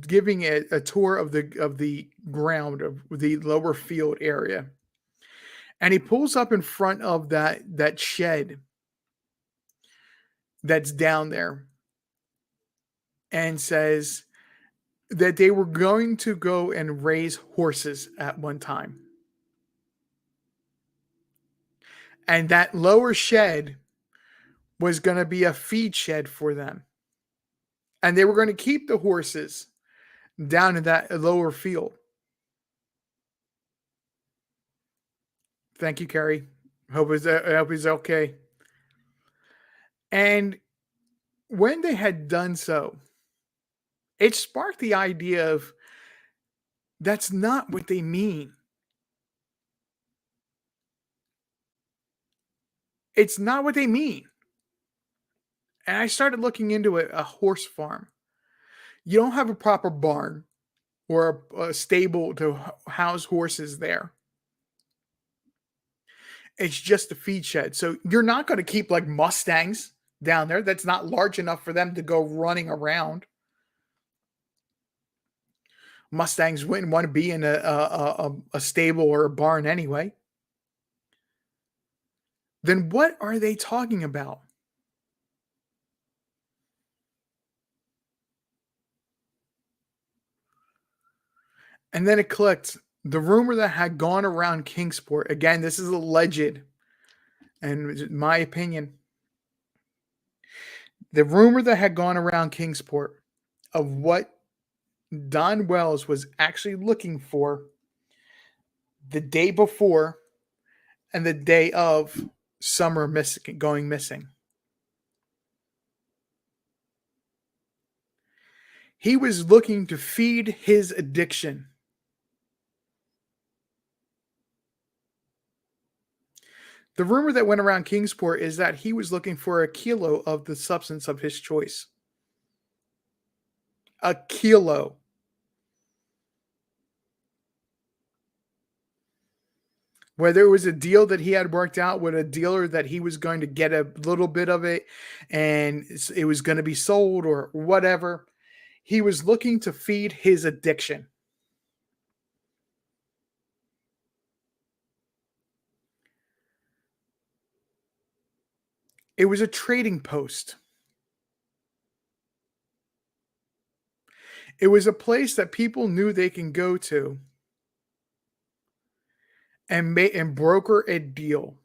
giving a tour of the ground of the lower field area, And he pulls up in front of that shed that's down there and says that they were going to go and raise horses at one time. And that lower shed was going to be a feed shed for them. And they were going to keep the horses down in that lower field. Thank you, Carrie. Hope he's okay. And when they had done so, it sparked the idea of that's not what they mean. It's not what they mean. And I started looking into a horse farm. You don't have a proper barn or a stable to house horses there. It's just a feed shed. So you're not going to keep like Mustangs down there. That's not large enough for them to go running around. Mustangs wouldn't want to be in a stable or a barn anyway. Then what are they talking about? And then it clicked. The rumor that had gone around Kingsport, again, this is alleged, and my opinion. The rumor that had gone around Kingsport of what Don Wells was actually looking for the day before and the day of Summer going missing. He was looking to feed his addiction. The rumor that went around Kingsport is that he was looking for a kilo of the substance of his choice. A kilo. Whether it was a deal that he had worked out with a dealer that he was going to get a little bit of it and it was going to be sold or whatever, he was looking to feed his addiction. It was a trading post. It was a place that people knew they can go to and broker a deal.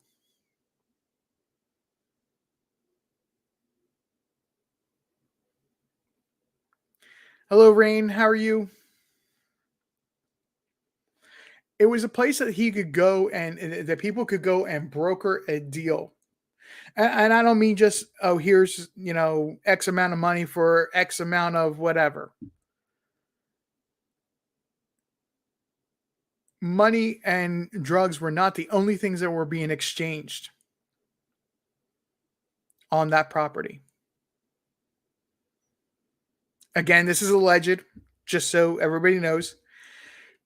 Hello, Rain. How are you? It was a place that he could go and that people could go and broker a deal. And I don't mean just, oh, here's, X amount of money for X amount of whatever. Money and drugs were not the only things that were being exchanged on that property. Again, this is alleged, just so everybody knows.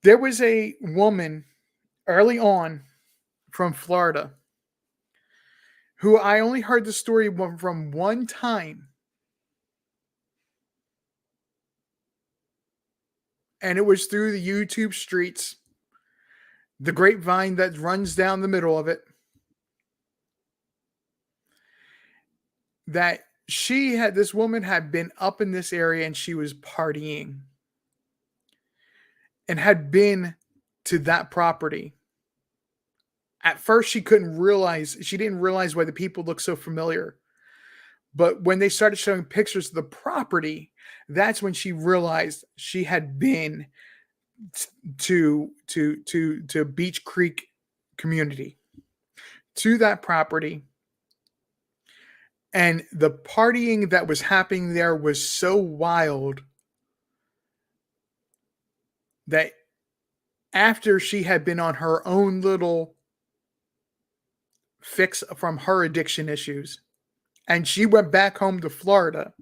There was a woman early on from Florida who I only heard the story from one time. And it was through the YouTube streets, the grapevine that runs down the middle of it, that this woman had been up in this area and she was partying and had been to that property. At first, she didn't realize why the people looked so familiar. But when they started showing pictures of the property, that's when she realized she had been to Beach Creek community, to that property. And the partying that was happening there was so wild that after she had been on her own little fix from her addiction issues, and she went back home to Florida,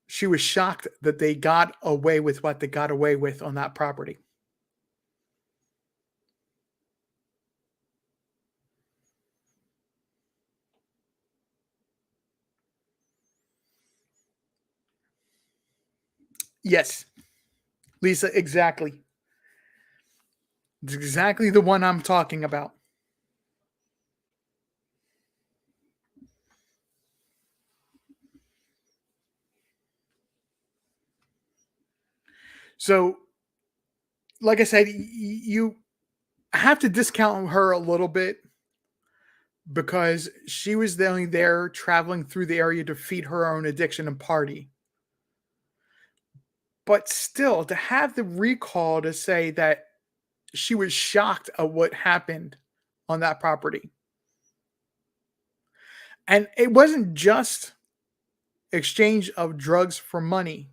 she was shocked that they got away with what they got away with on that property. Yes, Lisa, exactly. It's exactly the one I'm talking about. So, like I said, you have to discount her a little bit because she was only there traveling through the area to feed her own addiction and party. But still, to have the recall to say that she was shocked at what happened on that property. And it wasn't just exchange of drugs for money.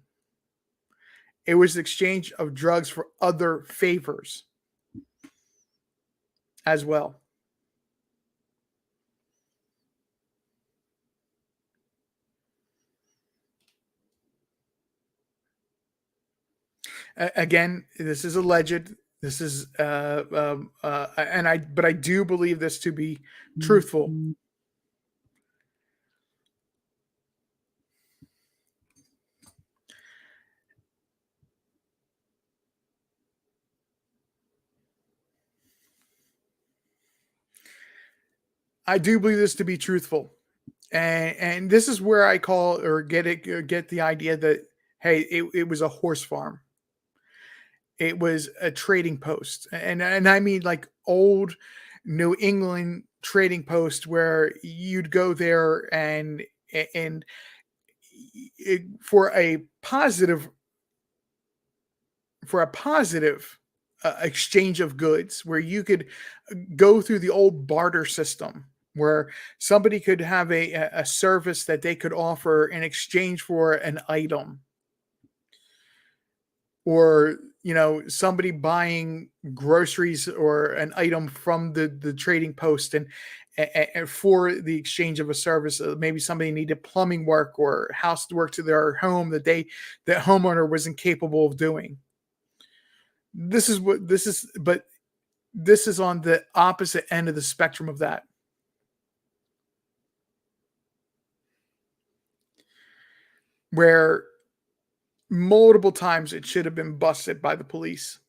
It was exchange of drugs for other favors as well. Again, this is alleged. This is, but I do believe this to be truthful. I do believe this to be truthful, and this is where I call or get the idea that hey, it was a horse farm. It was a trading post, and I mean like old New England trading post where you'd go there and for a positive exchange of goods where you could go through the old barter system where somebody could have a service that they could offer in exchange for an item, or somebody buying groceries or an item from the trading post, and for the exchange of a service. Maybe somebody needed plumbing work or house work to their home that homeowner wasn't capable of doing. This is what this is, but this is on the opposite end of the spectrum of that, where multiple times it should have been busted by the police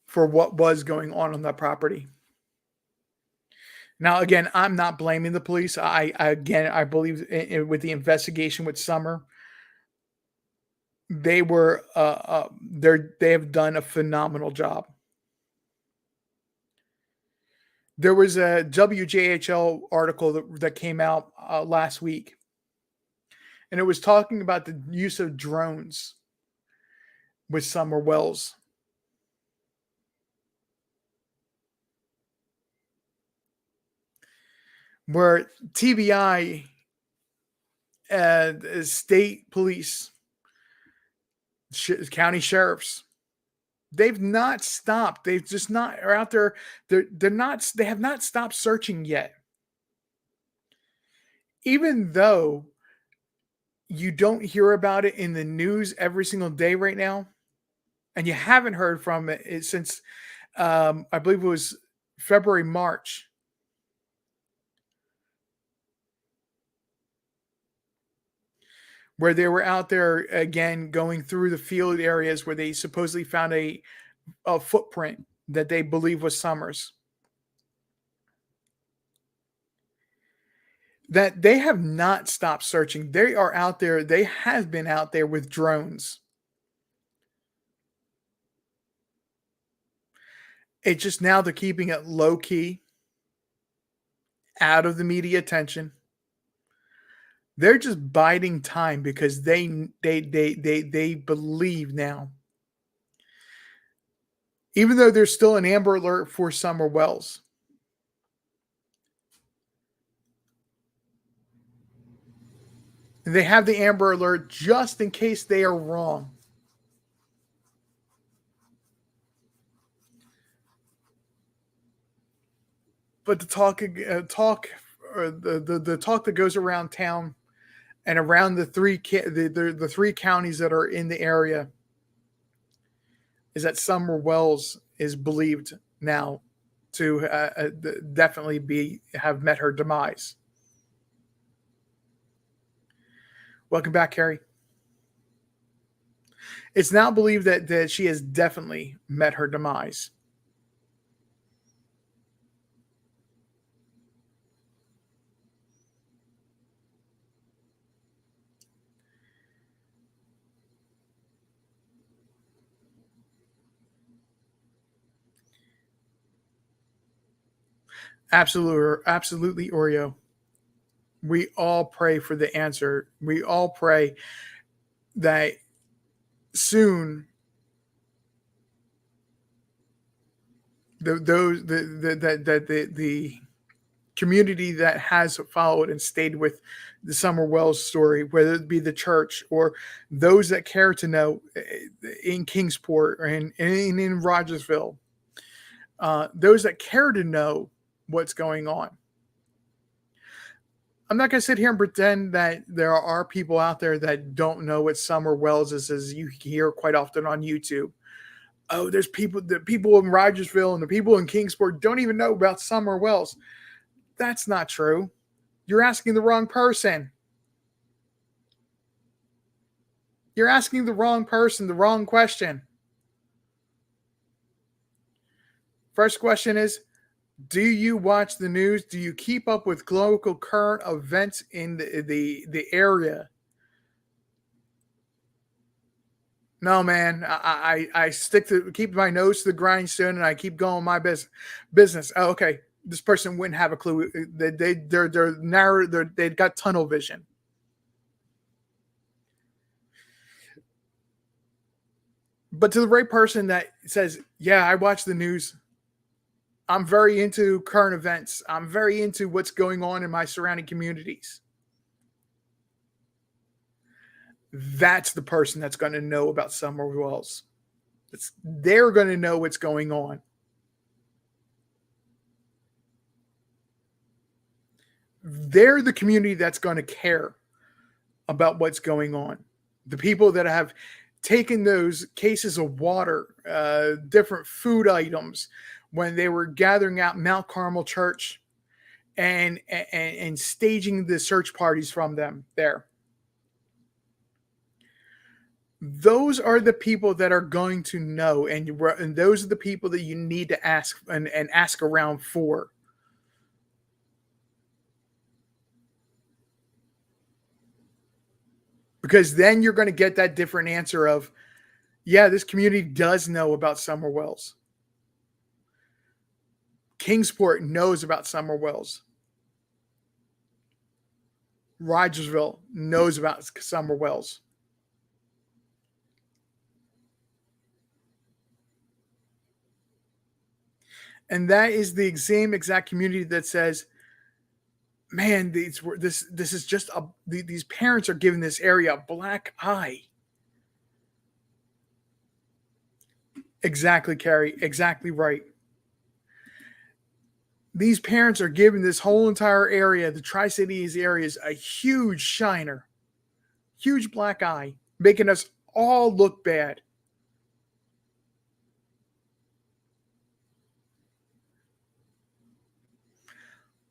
for what was going on that property. Now, again, I'm not blaming the police. I believe with the investigation with Summer, they have done a phenomenal job. There was a WJHL article that came out last week, and it was talking about the use of drones with Summer Wells. Where TBI, state police, county sheriffs, they've not stopped. They've just not are out there. They're not. They have not stopped searching yet. Even though you don't hear about it in the news every single day right now, and you haven't heard from it since I believe it was February, March, where they were out there again going through the field areas where they supposedly found a footprint that they believe was Summers. That they have not stopped searching. They are out there. They have been out there with drones. It's just now they're keeping it low key, out of the media attention. They're just biding time because they believe now. Even though there's still an Amber Alert for Summer Wells. They have the Amber Alert just in case they are wrong. But the the talk that goes around town and around the three counties that are in the area is that Summer Wells is believed now to definitely have met her demise. Welcome back, Carrie. It's now believed that she has definitely met her demise. Absolutely, Oreo. We all pray for the answer. We all pray that soon the community that has followed and stayed with the Summer Wells story, whether it be the church or those that care to know in Kingsport or in Rogersville, those that care to know what's going on. I'm not going to sit here and pretend that there are people out there that don't know what Summer Wells is, as you hear quite often on YouTube. Oh, there's people, the people in Rogersville and the people in Kingsport don't even know about Summer Wells. That's not true. You're asking the wrong person. You're asking the wrong person the wrong question. First question is, do you watch the news? Do you keep up with local current events in the area? No, man. I stick to keep my nose to the grindstone and I keep going my business. Oh, okay. This person wouldn't have a clue. They're narrow. They've got tunnel vision. But to the right person that says, "Yeah, I watch the news. I'm very into current events. I'm very into what's going on in my surrounding communities." That's the person that's going to know about Summer Wells. They're going to know what's going on. They're the community that's going to care about what's going on. The people that have taken those cases of water, different food items, when they were gathering out Mount Carmel Church and staging the search parties from them there. Those are the people that are going to know, and those are the people that you need to ask and ask around for. Because then you're going to get that different answer of, yeah, this community does know about Summer Wells. Kingsport knows about Summer Wells. Rogersville knows about Summer Wells. And that is the same exact community that says, man, this is just these parents are giving this area a black eye. Exactly, Carrie. Exactly right. These parents are giving this whole entire area, the Tri-Cities areas, a huge shiner, huge black eye, making us all look bad.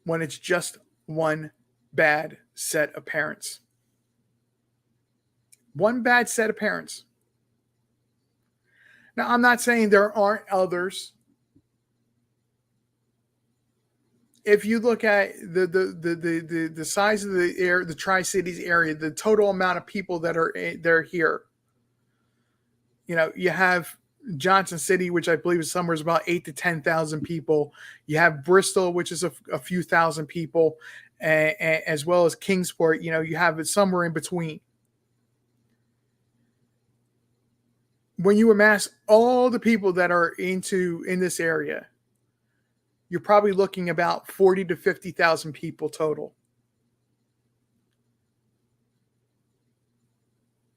When it's just one bad set of parents. One bad set of parents. Now, I'm not saying there aren't others. If you look at the size of the Tri-Cities area, the total amount of people that are they're here, you have Johnson City, which I believe is somewhere about 8,000 to 10,000 people. You have Bristol, which is a few thousand people, as well as Kingsport. You have it somewhere in between. When you amass all the people that are in this area, you're probably looking about 40 to 50,000 people total.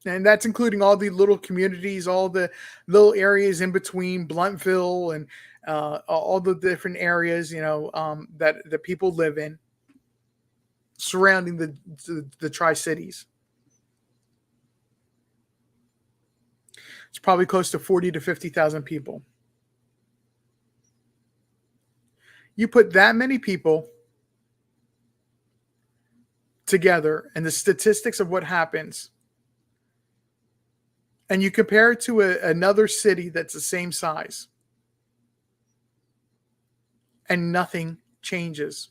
And that's including all the little communities, all the little areas in between Bluntville and all the different areas, that people live in surrounding the Tri-Cities. It's probably close to 40 to 50,000 people. You put that many people together and the statistics of what happens, and you compare it to another city that's the same size, and nothing changes.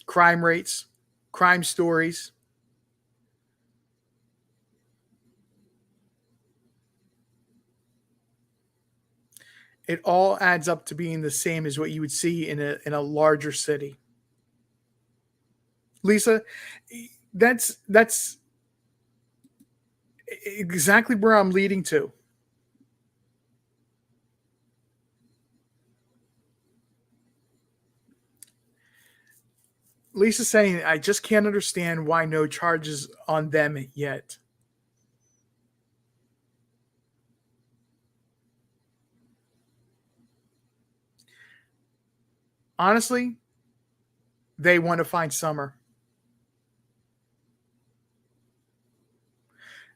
Crime rates, crime stories, it all adds up to being the same as what you would see in a larger city. Lisa, that's exactly where I'm leading to. Lisa's saying, I just can't understand why no charges on them yet. Honestly, they want to find Summer.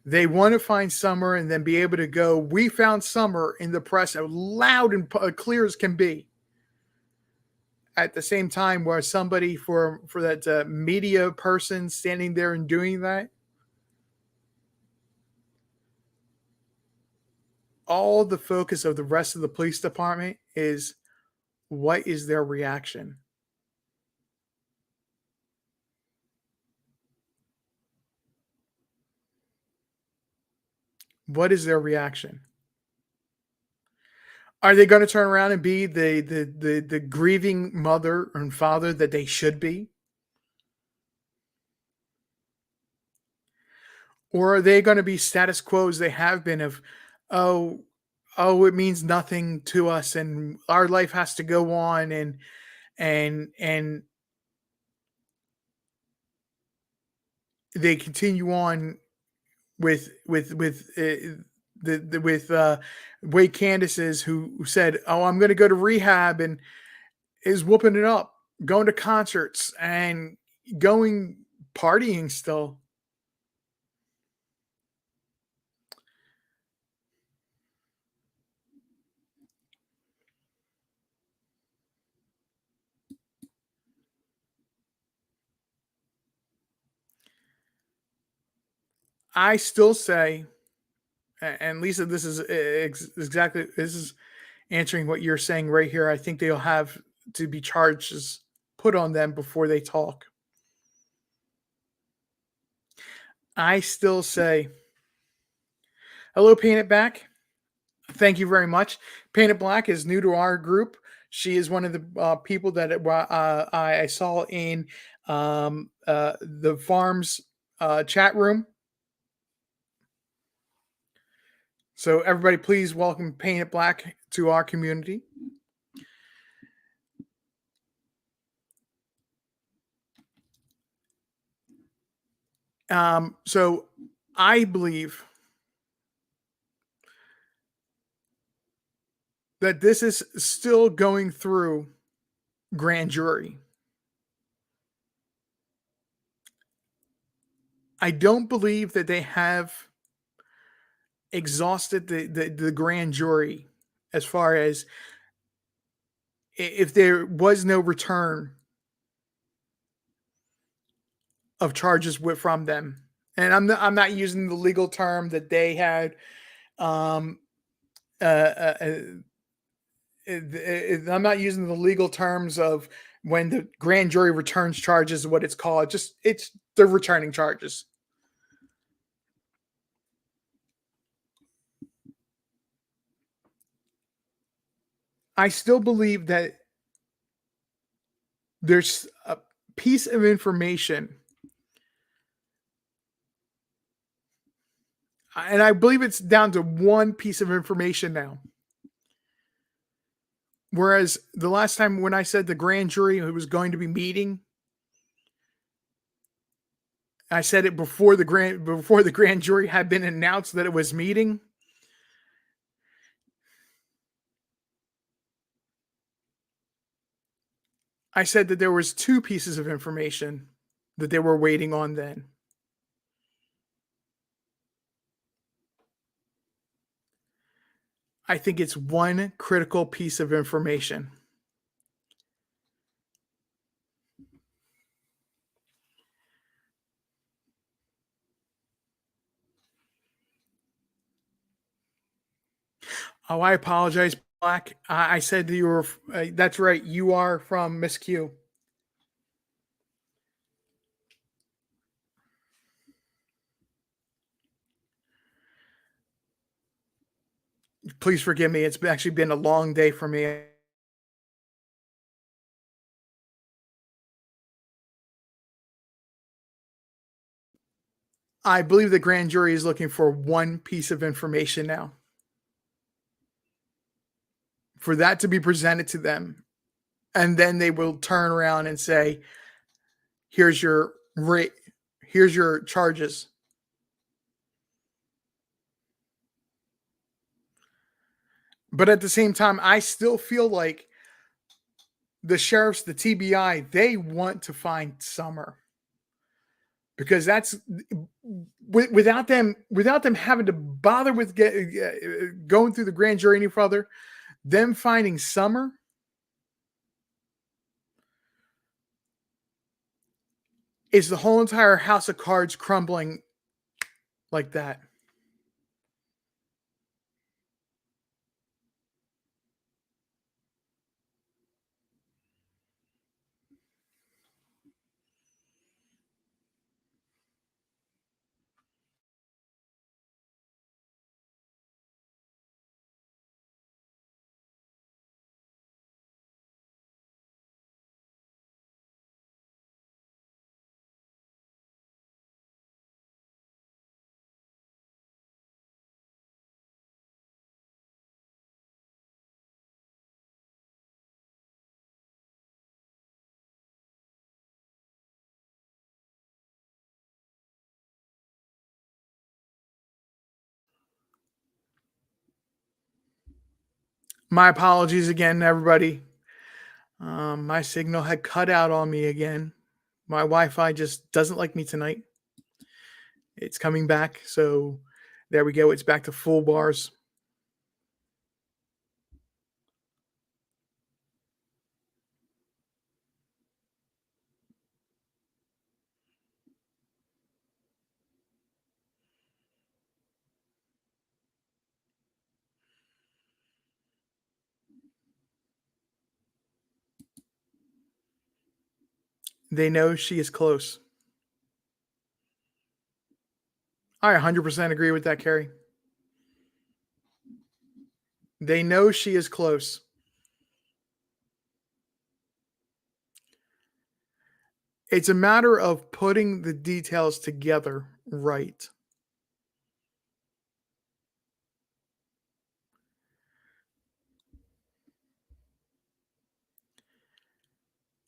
They want to find Summer and then be able to go, we found Summer in the press, loud and clear as can be. At the same time, where somebody for that media person standing there and doing that, all the focus of the rest of the police department is what is their reaction? What is their reaction? Are they going to turn around and be the grieving mother and father that they should be? Or are they going to be status quo as they have been of, oh, oh, it means nothing to us and our life has to go on and they continue on with Wade Candace's who said, "Oh, I'm going to go to rehab," and is whooping it up, going to concerts and going partying still. I still say, and Lisa, this is exactly this is answering what you're saying right here. I think they'll have to be charges put on them before they talk. I still say, hello, Paint It Back. Thank you very much. Paint It Black is new to our group. She is one of the people that I saw in the farms chat room. So everybody, please welcome Paint It Black to our community. So I believe that this is still going through grand jury. I don't believe that they have exhausted the grand jury as far as if there was no return of charges from them. And I'm not using the legal term that they had. Um, uh, uh, uh, I'm not using the legal terms of when the grand jury returns charges, what it's called. Just it's the returning charges. I still believe that there's a piece of information, and I believe it's down to one piece of information now. Whereas the last time when I said the grand jury was going to be meeting, I said it before the grand jury had been announced that it was meeting. I said that there was two pieces of information that they were waiting on then. I think it's one critical piece of information. Oh, I apologize, Black. I said that you were. That's right. You are from Miss Q. Please forgive me. It's actually been a long day for me. I believe the grand jury is looking for one piece of information now, for that to be presented to them, and then they will turn around and say, "Here's your rate. Here's your charges." But at the same time, I still feel like the sheriffs, the TBI, they want to find Summer, because that's without them having to bother with going through the grand jury any further. Them finding Summer is the whole entire house of cards crumbling like that. My apologies again, everybody. My signal had cut out on me again. My Wi-Fi just doesn't like me tonight. It's coming back, so there we go. It's back to full bars. They know she is close. I 100% agree with that, Carrie. They know she is close. It's a matter of putting the details together right.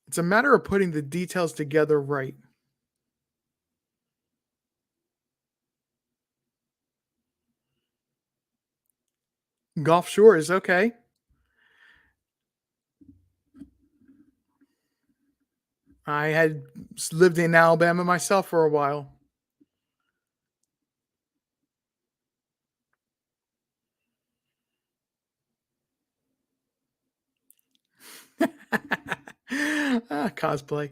It's a matter of putting the details together right. Gulf Shore is okay. I had lived in Alabama myself for a while. Cosplay.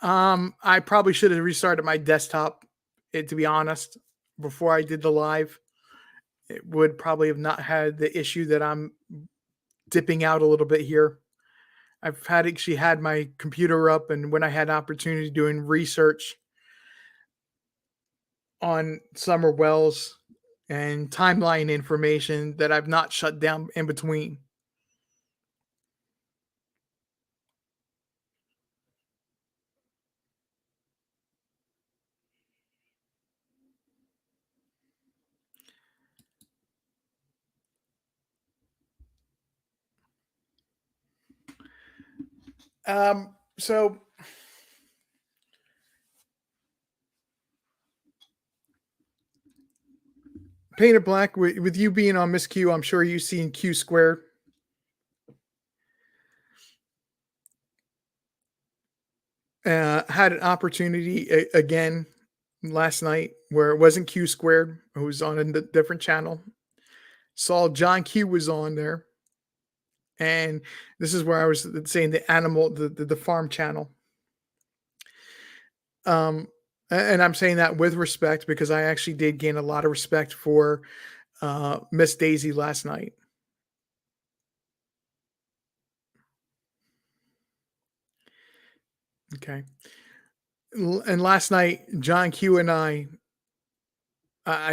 I probably should have restarted my desktop, to be honest, before I did the live. It would probably have not had the issue that I'm dipping out a little bit here. I've had actually had my computer up, and when I had opportunity doing research on Summer Wells and timeline information, that I've not shut down in between. So Painted Black, with you being on Miss Q, I'm sure you've seen Q Squared. Had an opportunity again last night where it wasn't Q Squared. It was on a different channel. Saw John Q was on there, and this is where I was saying the animal, the farm channel. And I'm saying that with respect, because I actually did gain a lot of respect for Miss Daisy last night. Okay. And last night, John Q and I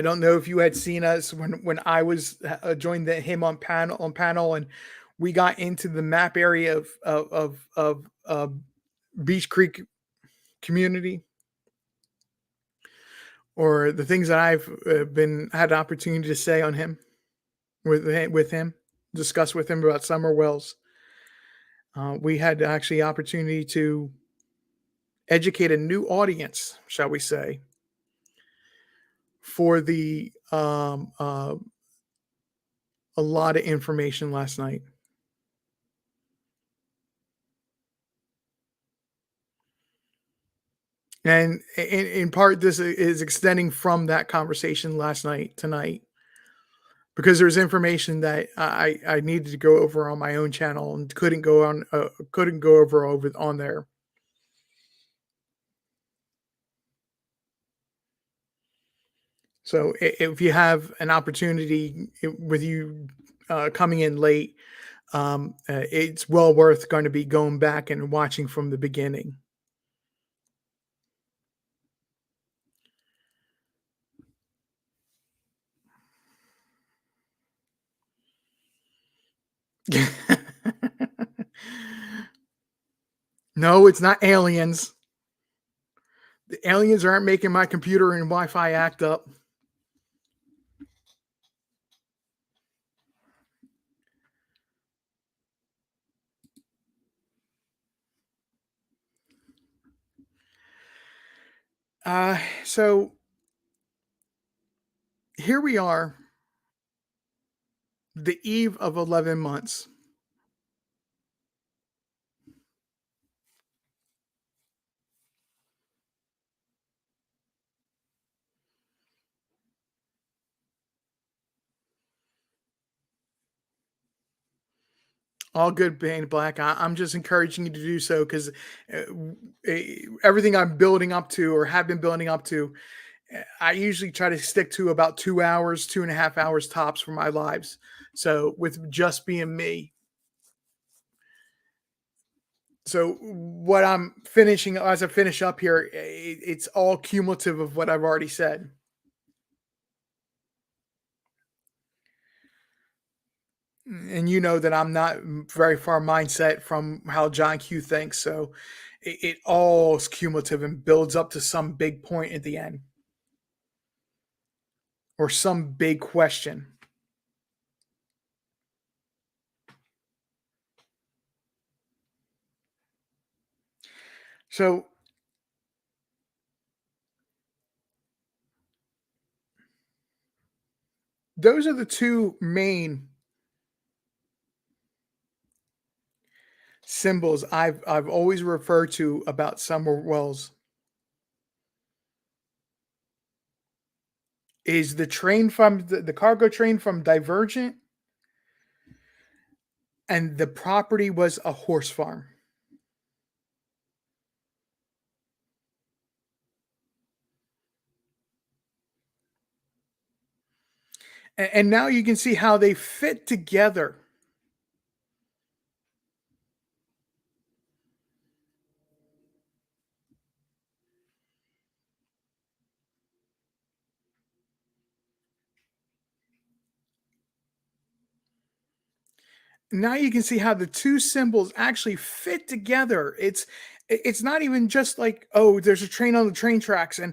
don't know if you had seen us when I was joined him on panel, and we got into the map area of Beach Creek community, or the things that I've been had an opportunity to say on him with him, discuss with him about Summer Wells. We had actually opportunity to educate a new audience, shall we say, for the a lot of information last night. And in part, this is extending from that conversation last night tonight, because there's information that I needed to go over on my own channel and couldn't go over on there. So if you have an opportunity with you coming in late, it's well worth going to be going back and watching from the beginning. No, it's not aliens. The aliens aren't making my computer and Wi-Fi act up. So here we are, the eve of 11 months. All good, Bane Black. I'm just encouraging you to do so because everything I'm building up to or have been building up to, I usually try to stick to about 2 hours, 2.5 hours tops for my lives. So with just being me. So what I'm finishing as I finish up here, it's all cumulative of what I've already said. And you know that I'm not very far mindset from how John Q thinks. So it all is cumulative and builds up to some big point at the end or some big question. So those are the two main symbols I've always referred to about Summer Wells is the train from the cargo train from Divergent, and the property was a horse farm. And now you can see how they fit together. Now you can see how the two symbols actually fit together. It's not even just like, oh, there's a train on the train tracks and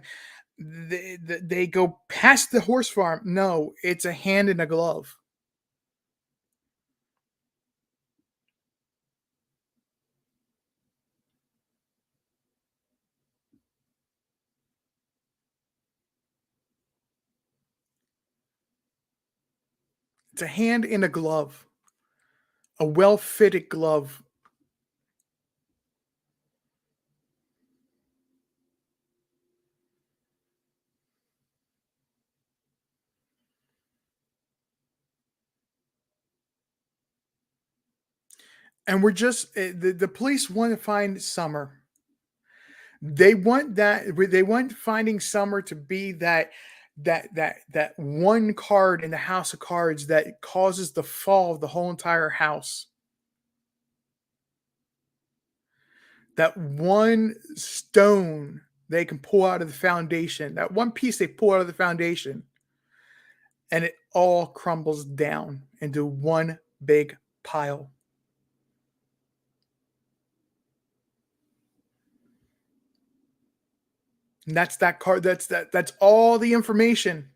they go past the horse farm. No, it's a hand in a glove. It's a hand in a glove, a well fitted glove. And we're just the police want to find Summer. They want finding Summer to be that one card in the house of cards that causes the fall of the whole entire house. That one stone they can pull out of the foundation, that one piece they pull out of the foundation, and it all crumbles down into one big pile. And that's that car. That's all the information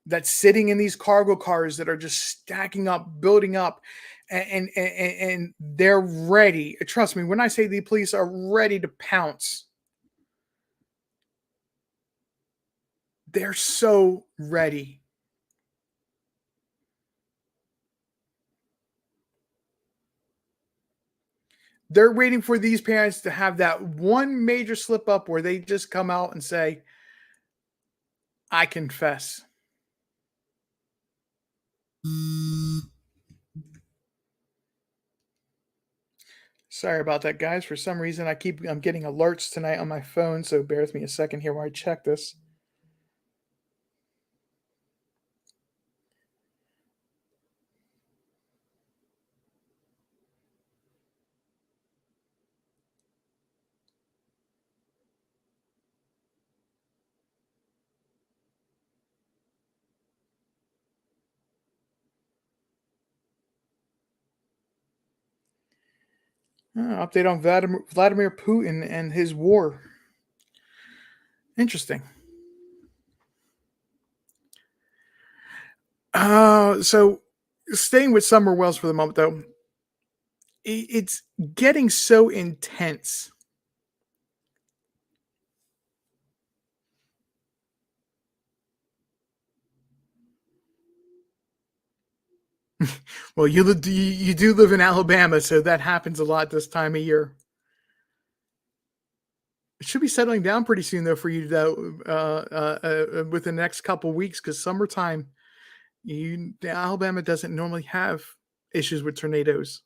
that's sitting in these cargo cars that are just stacking up, building up, and they're ready. Trust me, when I say the police are ready to pounce, they're so ready. They're waiting for these parents to have that one major slip up where they just come out and say, I confess. Sorry about that, guys. For some reason, I'm getting alerts tonight on my phone, so bear with me a second here while I check this. Update on Vladimir Putin and his war. Interesting. So staying with Summer Wells for the moment, though, it's getting so intense. Well, you do live in Alabama, so that happens a lot this time of year. It should be settling down pretty soon, though, for you, though, within the next couple weeks, because summertime, Alabama doesn't normally have issues with tornadoes.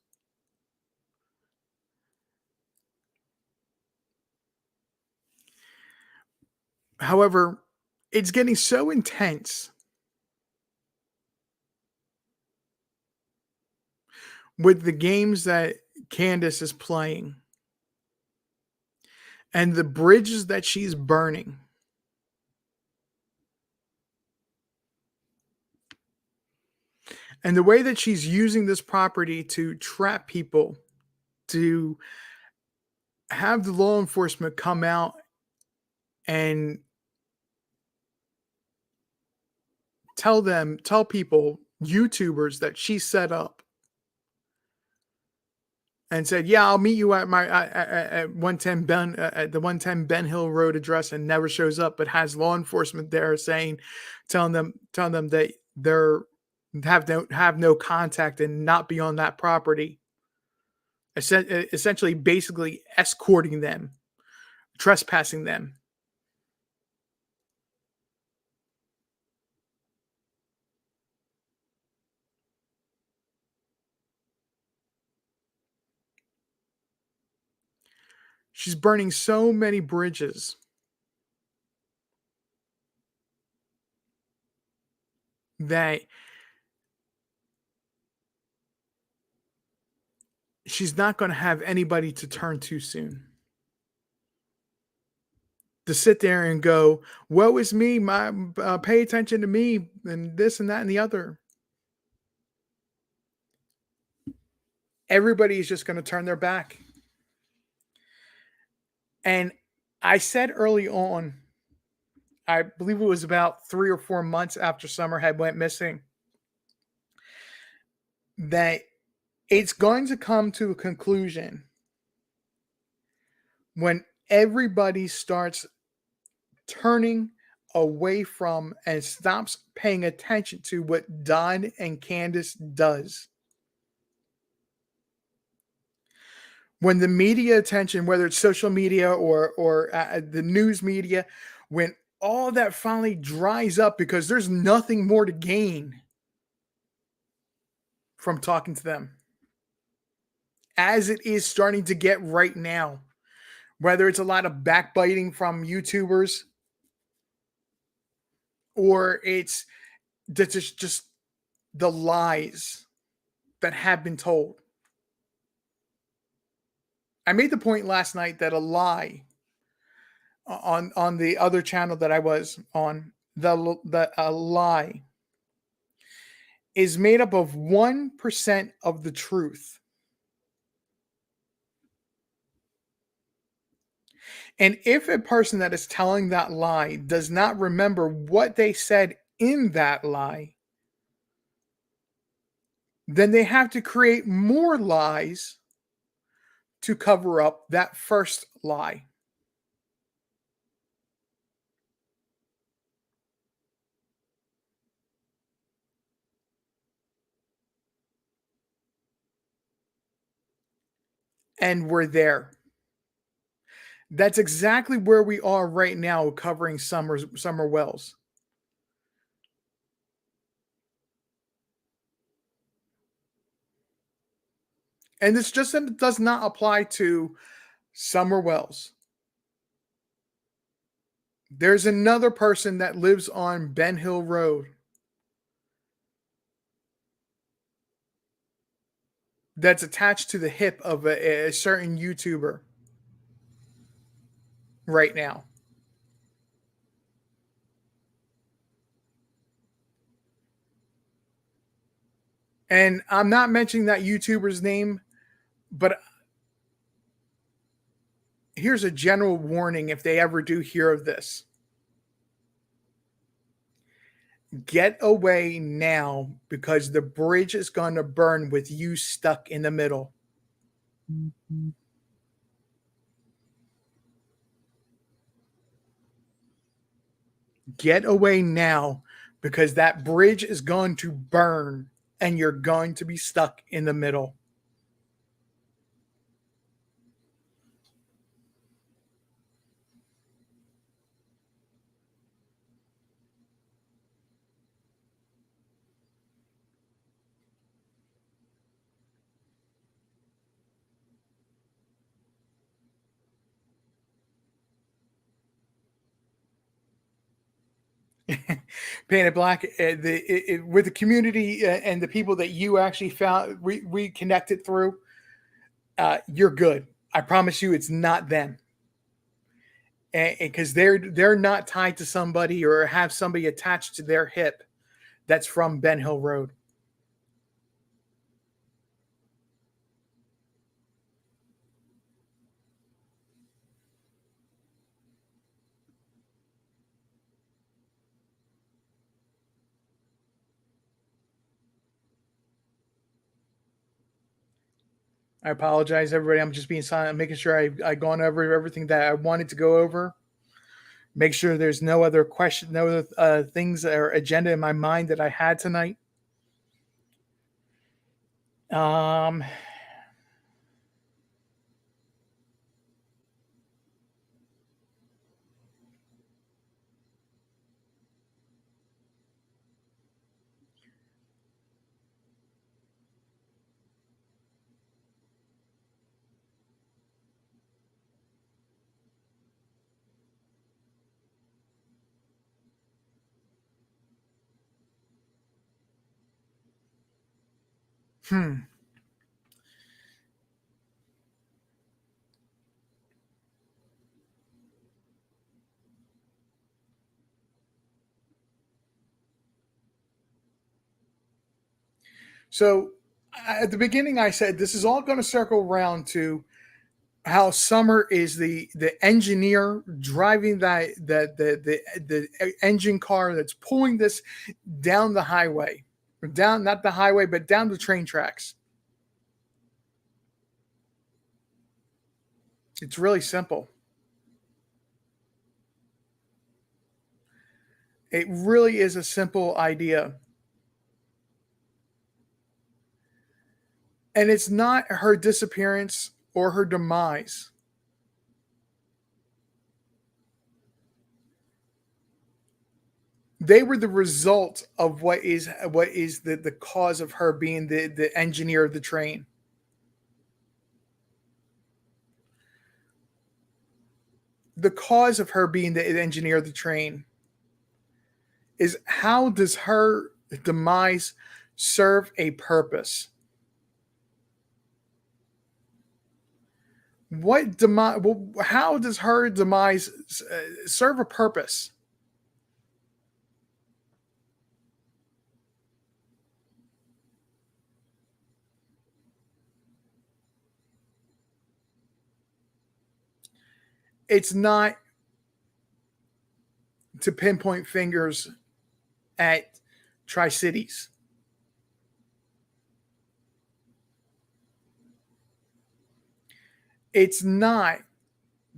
However, it's getting so intense with the games that Candace is playing and the bridges that she's burning. And the way that she's using this property to trap people, to have the law enforcement come out and tell people, YouTubers that she set up and said, "Yeah, I'll meet you at my at 110 Ben at the 110 Ben Hill Road address," and never shows up, but has law enforcement there saying, telling them that they're have no contact and not be on that property. Essentially, basically escorting them, trespassing them. She's burning so many bridges that she's not going to have anybody to turn to soon. To sit there and go, "Woe is me! My pay attention to me," and this and that and the other. Everybody is just going to turn their back. And I said early on, I believe it was about 3 or 4 months after Summer had went missing, that it's going to come to a conclusion when everybody starts turning away from and stops paying attention to what Don and Candace does. When the media attention, whether it's social media or the news media, when all that finally dries up because there's nothing more to gain from talking to them, as it is starting to get right now, whether it's a lot of backbiting from YouTubers or it's just the lies that have been told. I made the point last night that a lie on the other channel that I was on, the a lie is made up of 1% of the truth. And if a person that is telling that lie does not remember what they said in that lie, then they have to create more lies to cover up that first lie. And we're there. That's exactly where we are right now covering Summer Wells. And this just does not apply to Summer Wells. There's another person that lives on Ben Hill Road that's attached to the hip of a certain YouTuber right now. And I'm not mentioning that YouTuber's name, but here's a general warning if they ever do hear of this. Get away now because the bridge is going to burn with you stuck in the middle. Get away now because that bridge is going to burn and you're going to be stuck in the middle. Painted Black, with the community and the people that you actually found, we connected through, you're good. I promise you, it's not them, because they're not tied to somebody or have somebody attached to their hip that's from Ben Hill Road. I apologize, everybody. I'm just being silent, making sure I gone over everything that I wanted to go over. Make sure there's no other question, no other things or agenda in my mind that I had tonight. Um, hmm. So at the beginning, I said this is all going to circle around to how Summer is the engineer driving the engine car that's pulling this down the highway, down not the highway, but down the train tracks. It's really simple. It really is a simple idea. And it's not her disappearance or her demise. They were the result of what is the cause of her being the engineer of the train. The cause of her being the engineer of the train is how does her demise serve a purpose? What demise? Well, how does her demise serve a purpose? It's not to pinpoint fingers at Tri Cities. It's not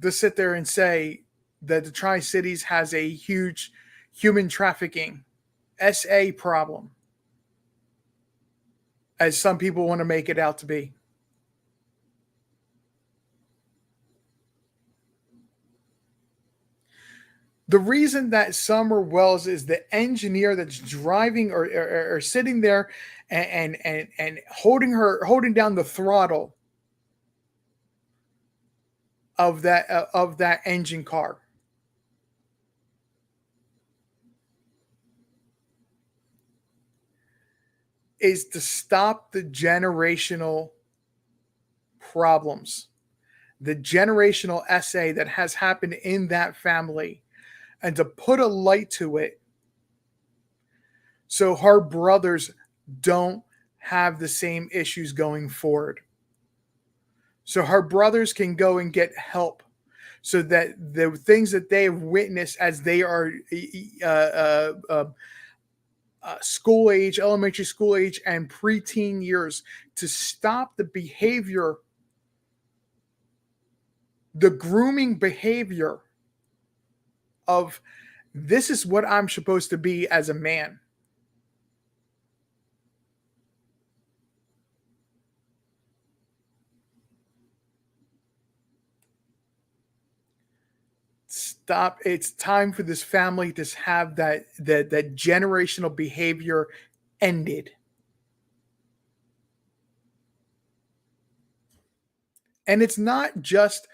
to sit there and say that the Tri Cities has a huge human trafficking SA problem, as some people want to make it out to be. The reason that Summer Wells is the engineer that's driving or sitting there and holding down the throttle of that engine car is to stop the generational problems, the generational SA that has happened in that family, and to put a light to it so her brothers don't have the same issues going forward. So her brothers can go and get help so that the things that they have witnessed as they are uh, uh, uh, school age, elementary school age, and preteen years, to stop the behavior, the grooming behavior of this is what I'm supposed to be as a man. Stop. It's time for this family to have that generational behavior ended. And it's not just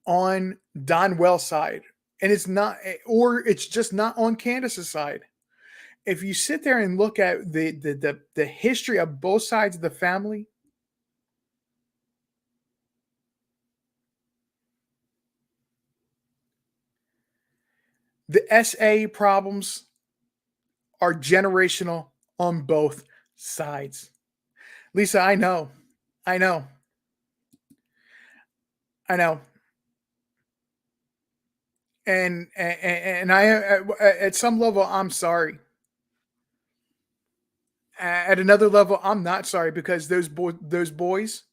on Don Wells' side, and it's not, or it's just not on Candace's side. If you sit there and look at the history of both sides of the family, the SA problems are generational on both sides. Lisa, I know, I know, and I at some level I'm sorry. At another level, I'm not sorry because those boys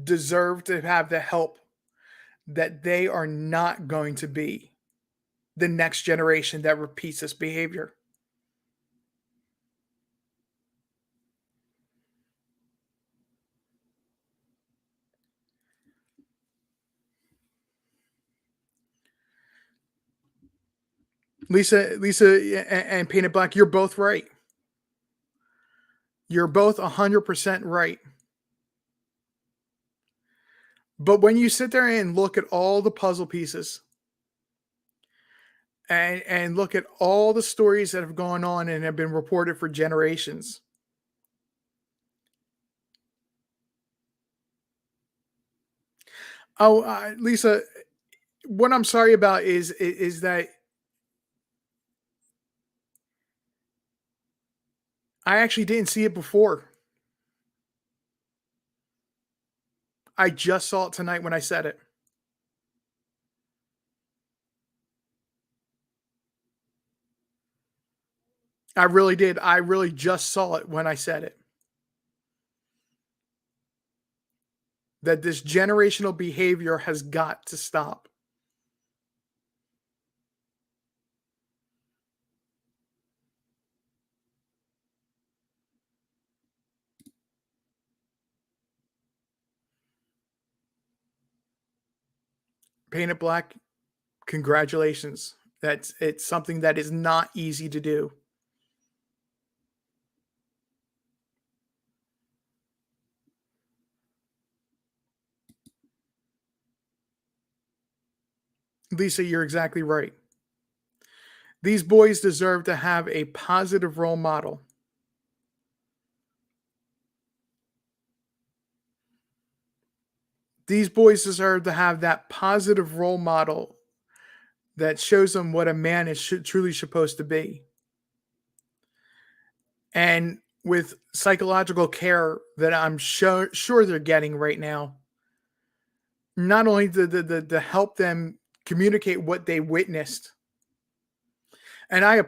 deserve to have the help that they are not going to be the next generation that repeats this behavior. Lisa, and Painted Black, you're both right. You're both 100% right. But when you sit there and look at all the puzzle pieces and look at all the stories that have gone on and have been reported for generations, oh, Lisa, what I'm sorry about is that I actually didn't see it before. I just saw it tonight when I said it. I really did. I really just saw it when I said it. That this generational behavior has got to stop. Paint It Black, congratulations. It's something that is not easy to do. Lisa, you're exactly right. These boys deserve to have a positive role model. These boys deserve to have that positive role model that shows them what a man is truly supposed to be. And with psychological care that I'm sure they're getting right now, not only to help them communicate what they witnessed. And I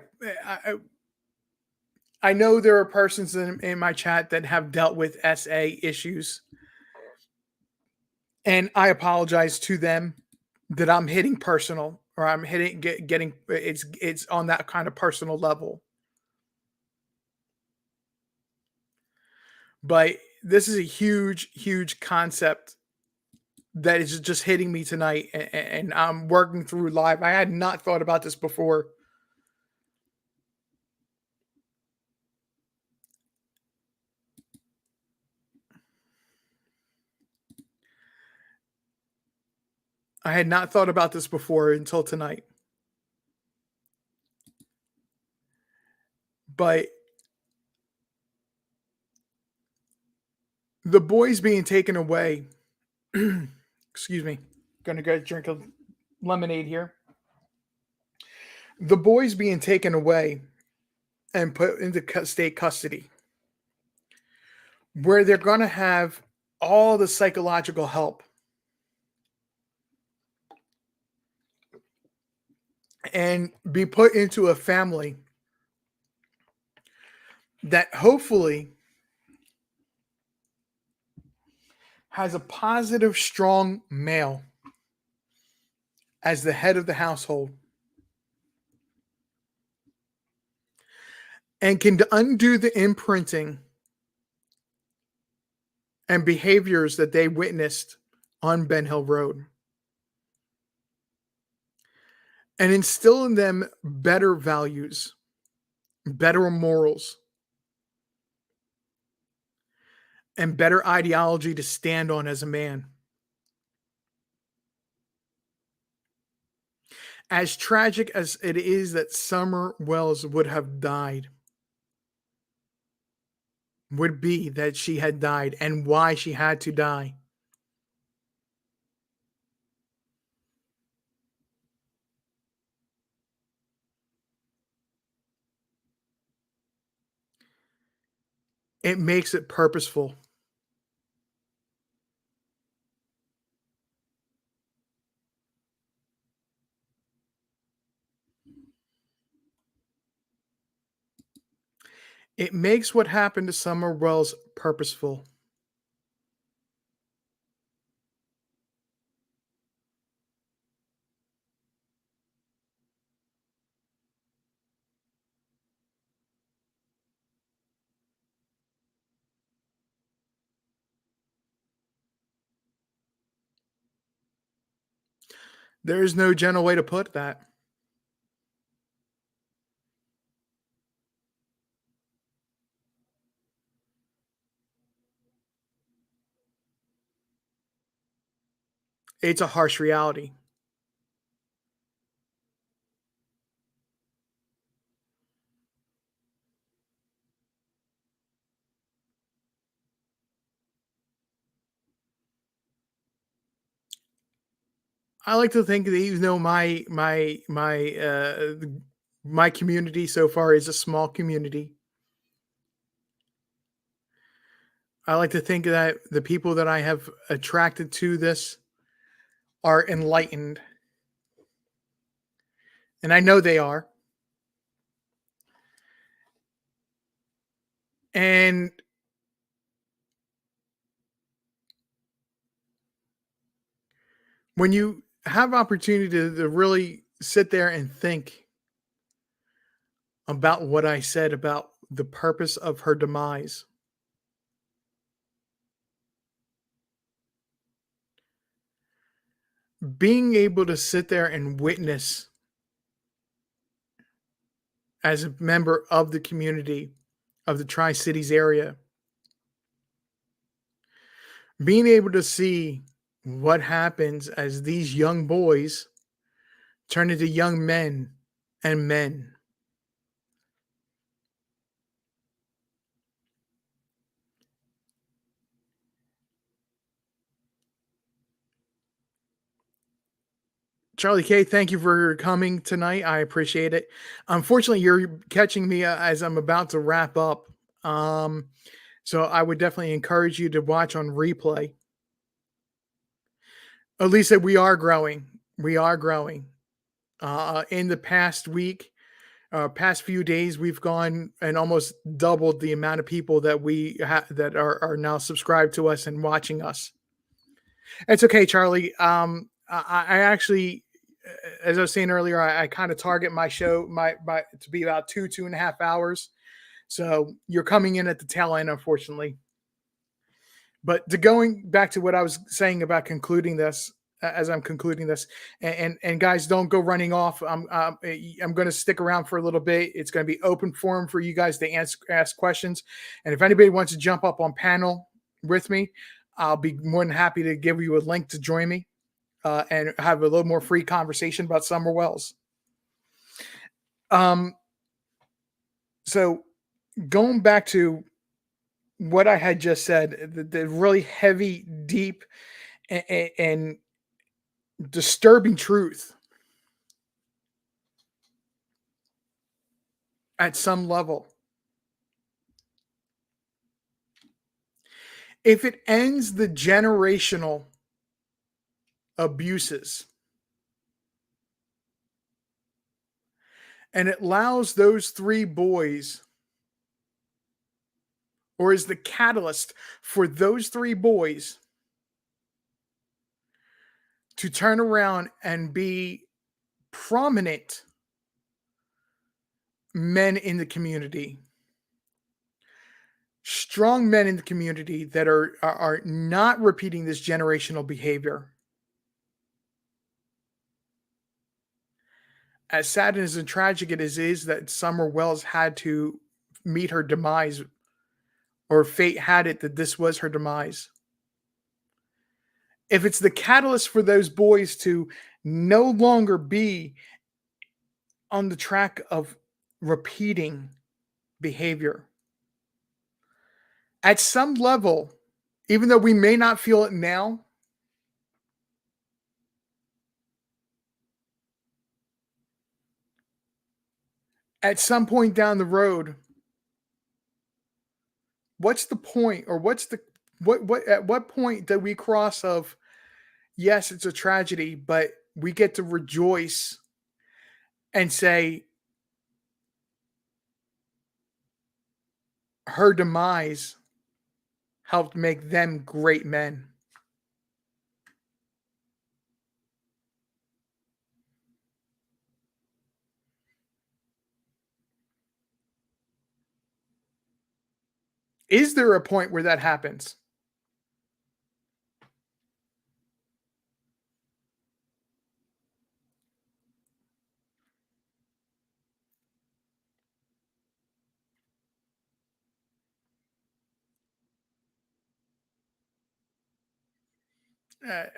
I know there are persons in my chat that have dealt with SA issues, and I apologize to them that I'm hitting personal, or I'm getting it's on that kind of personal level. But this is a huge concept that is just hitting me tonight, and I'm working through live. I had not thought about this before. I had not thought about this before until tonight. But the boys being taken away, excuse me, gonna go drink a lemonade here. The boys being taken away and put into state custody, where they're gonna have all the psychological help and be put into a family that hopefully has a positive, strong male as the head of the household and can undo the imprinting and behaviors that they witnessed on Ben Hill Road and instill in them better values, better morals, and better ideology to stand on as a man. As tragic as it is that Summer Wells would have died, would be that she had died and why she had to die. It makes it purposeful. It makes what happened to Summer Wells purposeful. There is no gentle way to put that. It's a harsh reality. I like to think that even though my community so far is a small community, I like to think that the people that I have attracted to this are enlightened. And I know they are. And when you have opportunity to really sit there and think about what I said about the purpose of her demise, being able to sit there and witness as a member of the community of the Tri-Cities area, being able to see what happens as these young boys turn into young men and men. Charlie K, thank you for coming tonight. I appreciate it. Unfortunately, you're catching me as I'm about to wrap up. Um, so I would definitely encourage you to watch on replay. At least that we are growing. We are growing. In the past week, past few days, we've gone and almost doubled the amount of people that that are now subscribed to us and watching us. It's okay, Charlie. I actually, as I was saying earlier, I kind of target my show my to be about 2.5 hours. So you're coming in at the tail end, unfortunately. But to going back to what I was saying about concluding this, as I'm concluding this, and guys, don't go running off. I'm going to stick around for a little bit. It's going to be open forum for you guys to ask questions, and if anybody wants to jump up on panel with me, I'll be more than happy to give you a link to join me and have a little more free conversation about Summer Wells. So going back to what I had just said, the really heavy, deep, and disturbing truth at some level. If it ends the generational abuses and it allows those three boys, or is the catalyst for those three boys to turn around and be prominent men in the community, strong men in the community that are not repeating this generational behavior. As sad and as tragic it is that Summer Wells had to meet her demise, or fate had it that this was her demise. If it's the catalyst for those boys to no longer be on the track of repeating behavior, at some level, even though we may not feel it now, at some point down the road, what's the point, or what's the what at what point do we cross of, yes, it's a tragedy, but we get to rejoice and say her demise helped make them great men? Is there a point where that happens?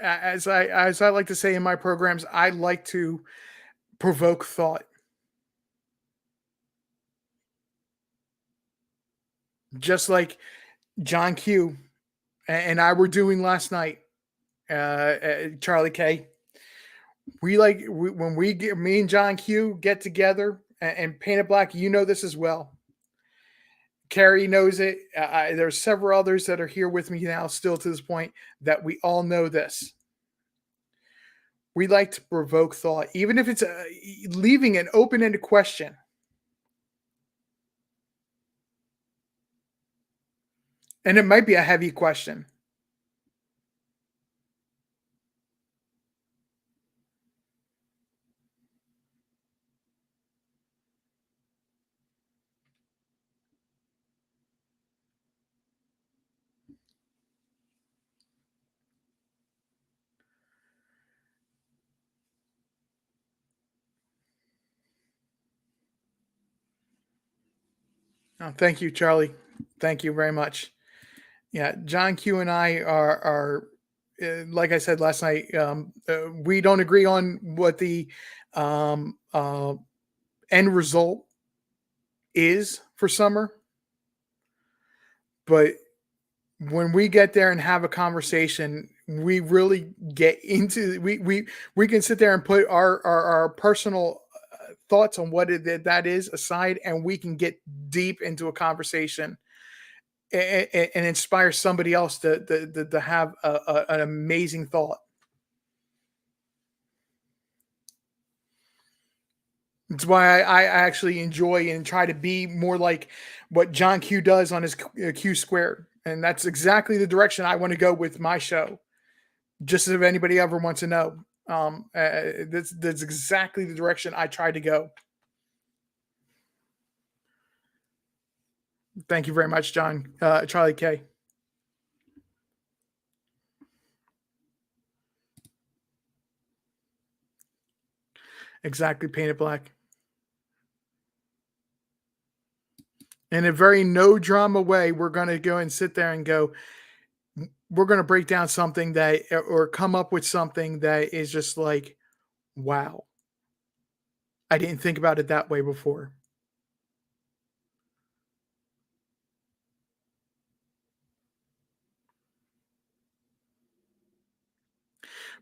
As I like to say in my programs, I like to provoke thought, just like John Q and I were doing last night. Charlie K. When we get, me and John Q get together and paint it black. You know this as well. Carrie knows it. There's several others that are here with me now, still to this point, that we all know this. We like to provoke thought, even if it's leaving an open-ended question. And it might be a heavy question. Oh, thank you, Charlie. Thank you very much. Yeah, John Q and I are like I said last night. We don't agree on what the um, uh, end result is for Summer, but when we get there and have a conversation, we really get into we can sit there and put our personal thoughts on what that is aside, and we can get deep into a conversation and inspire somebody else to have an amazing thought. It's why I actually enjoy and try to be more like what John Q does on his Q squared, and that's exactly the direction I want to go with my show. Just if anybody ever wants to know, that's exactly the direction I try to go. Thank you very much, John. Charlie K. Exactly, painted black. In a very no drama way, we're going to go and sit there and go, we're going to break down something that, or come up with something that is just like, wow, I didn't think about it that way before.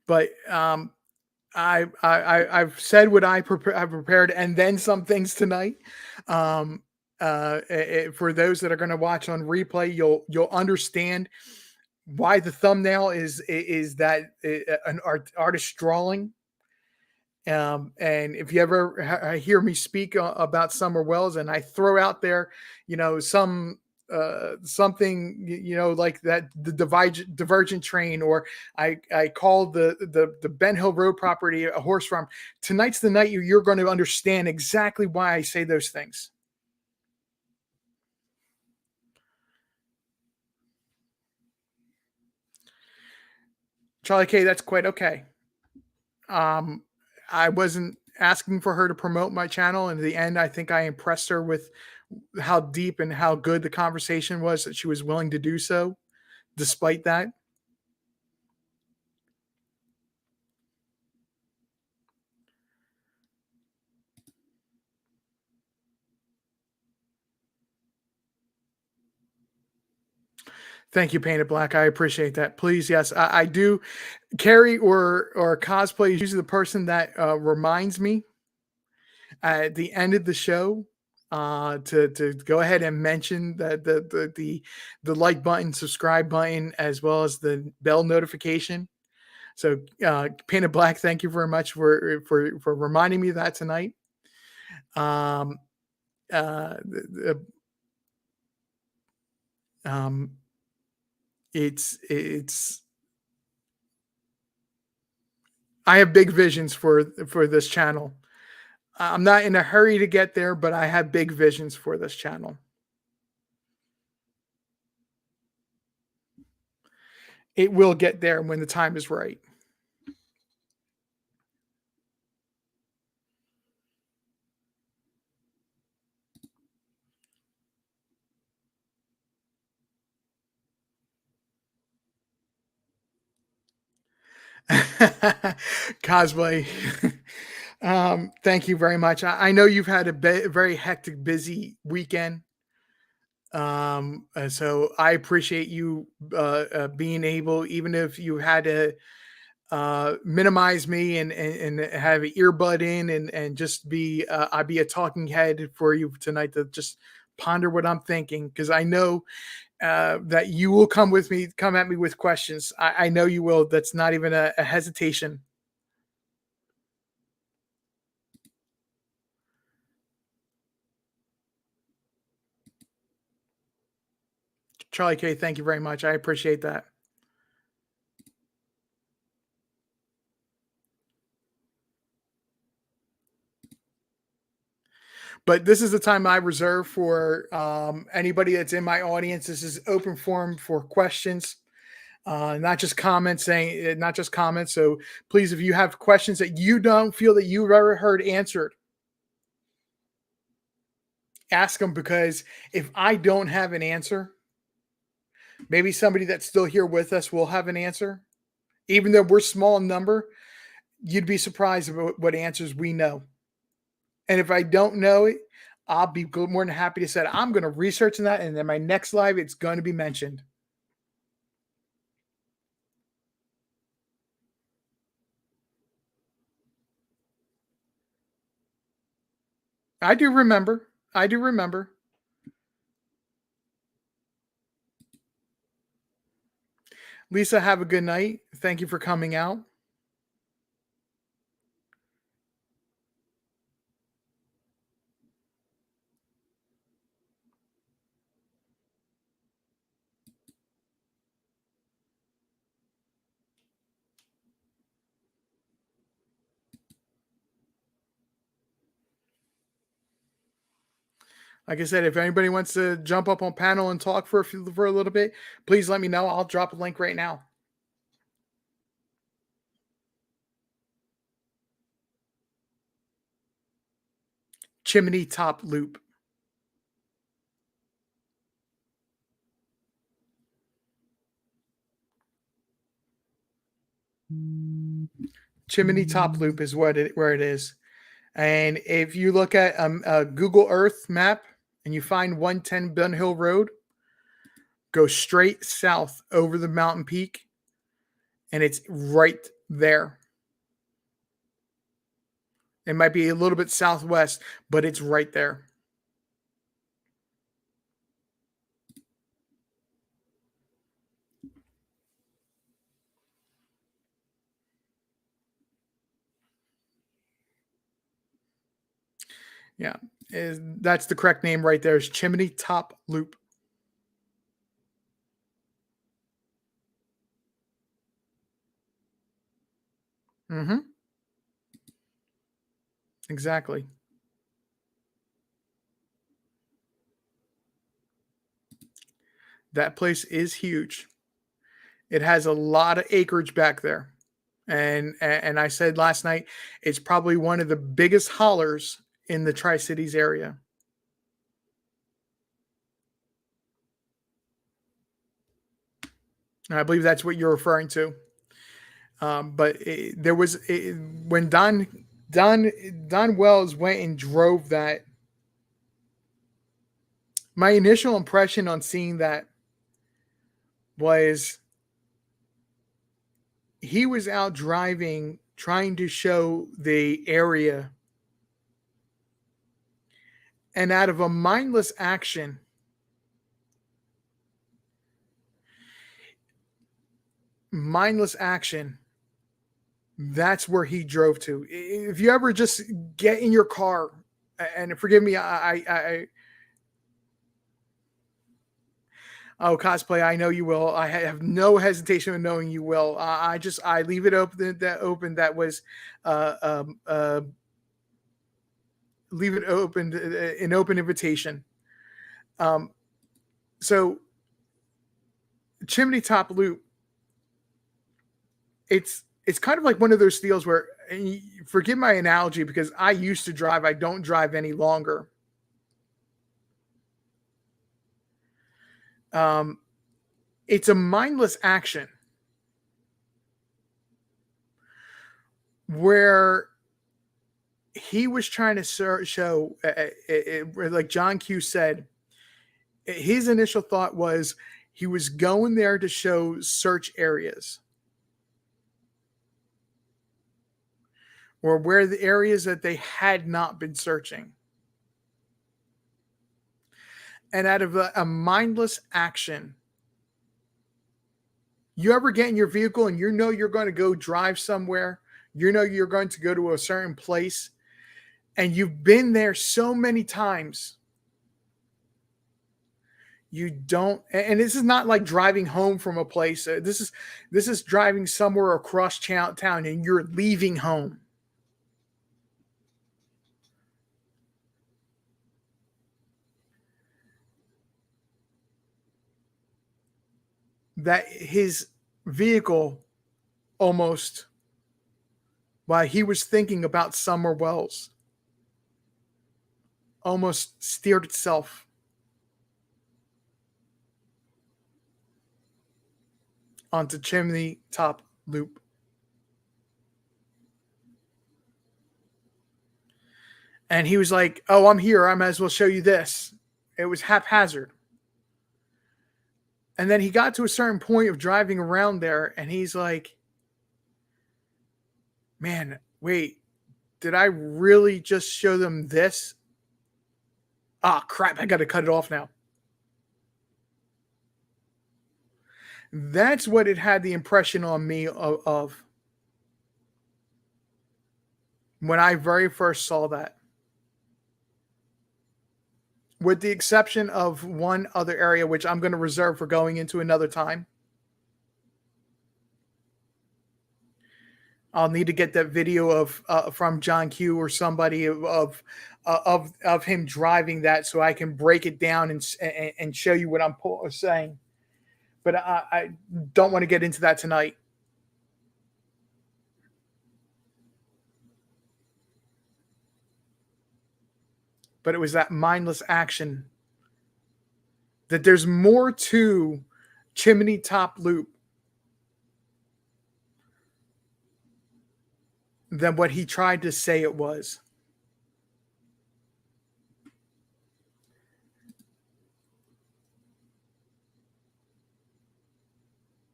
But I've said what I've prepared, and then some things tonight. Um, for those that are going to watch on replay, you'll understand why the thumbnail is that an artist drawing. And if you ever hear me speak about Summer Wells, and I throw out there, some something, like that, the divergent train, or I call the Ben Hill Road property a horse farm. Tonight's the night you're going to understand exactly why I say those things. Charlie K, that's quite okay. Um, I wasn't asking for her to promote my channel. In the end, I think I impressed her with how deep and how good the conversation was that she was willing to do so, despite that. Thank you, Painted Black. I appreciate that. Please, yes, I do. Carrie or cosplay is usually the person that reminds me at the end of the show to go ahead and mention the like button, subscribe button, as well as the bell notification. So, Painted Black, thank you very much for reminding me of that tonight. Um, the, um, it's I have big visions for this channel. I'm not in a hurry to get there, but I have big visions for this channel. It will get there when the time is right. Cosplay. Thank you very much. I know you've had a very hectic, busy weekend. So I appreciate you being able, even if you had to minimize me and have an earbud in and just be I'd be a talking head for you tonight to just ponder what I'm thinking, because I know that you will come at me with questions. I know you will. That's not even a hesitation. Charlie K, thank you very much. I appreciate that. But this is the time I reserve for anybody that's in my audience. This is open forum for questions, not just comments. Not just comments. So please, if you have questions that you don't feel that you've ever heard answered, ask them, because if I don't have an answer, maybe somebody that's still here with us will have an answer. Even though we're small in number, you'd be surprised about what answers we know. And if I don't know it, I'll be more than happy to say I'm going to research that, and then my next live, it's going to be mentioned. I do remember. I do remember. Lisa, have a good night. Thank you for coming out. Like I said, if anybody wants to jump up on panel and talk for a little bit, please let me know. I'll drop a link right now. Chimney top loop. Chimney top loop is where it is. And if you look at a Google Earth map and you find 110 Bun Hill Road, go straight south over the mountain peak, and it's right there. It might be a little bit southwest, but it's right there. Yeah, that's the correct name right there. Is Chimney Top Loop. Mm-hmm. Exactly. That place is huge. It has a lot of acreage back there. And I said last night, it's probably one of the biggest hollers in the Tri-Cities area. And I believe that's what you're referring to. But there was when Don Wells went and drove that. My initial impression on seeing that was he was out driving, trying to show the area, and out of a mindless action, that's where he drove to. If you ever just get in your car, and forgive me, oh, cosplay, I know you will. I have no hesitation in knowing you will. I leave it open. That was leave it open, an open invitation. So Chimney Top Loop, it's kind of like one of those deals where, forgive my analogy because I used to drive, I don't drive any longer. It's a mindless action where he was trying to show, like John Q said, his initial thought was he was going there to show search areas, or where the areas that they had not been searching. And out of a mindless action, you ever get in your vehicle and you know you're going to go drive somewhere, you know you're going to go to a certain place, and you've been there so many times, you don't, and this is not like driving home from a place, this is driving somewhere across town and you're leaving home. That his vehicle almost, while he was thinking about Summer Wells, almost steered itself onto Chimney Top Loop. And he was like, oh, I'm here. I might as well show you this. It was haphazard. And then he got to a certain point of driving around there, and he's like, man, wait, did I really just show them this? Ah, crap. I got to cut it off now. That's what it had the impression on me of when I very first saw that. With the exception of one other area, which I'm going to reserve for going into another time. I'll need to get that video of from John Q or somebody of him driving that, so I can break it down and show you what I'm saying. But I don't want to get into that tonight. But it was that mindless action. That there's more to Chimney Top Loop than what he tried to say it was.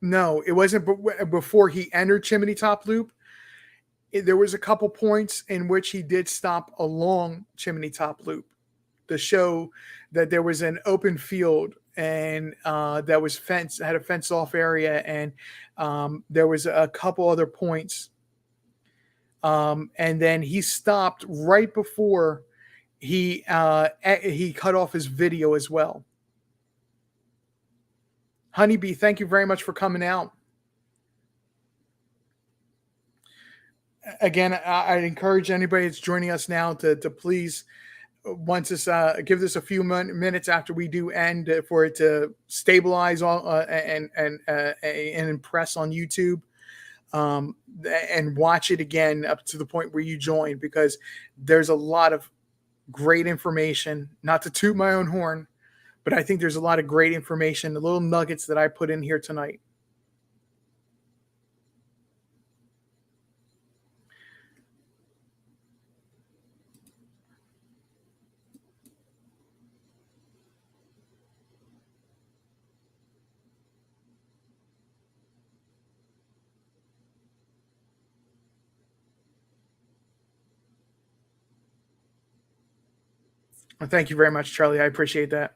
No, it wasn't before he entered Chimney Top Loop. There was a couple points in which he did stop along Chimney Top Loop to show that there was an open field and that was had a fence off area, and there was a couple other points. And then he stopped right before he cut off his video as well. Honeybee, thank you very much for coming out. Again, I encourage anybody that's joining us now to please, once this give this a few minutes after we do end, for it to stabilize and impress on YouTube, and watch it again up to the point where you join, because there's a lot of great information. Not to toot my own horn, but I think there's a lot of great information, the little nuggets that I put in here tonight. Well, thank you very much, Charlie. I appreciate that.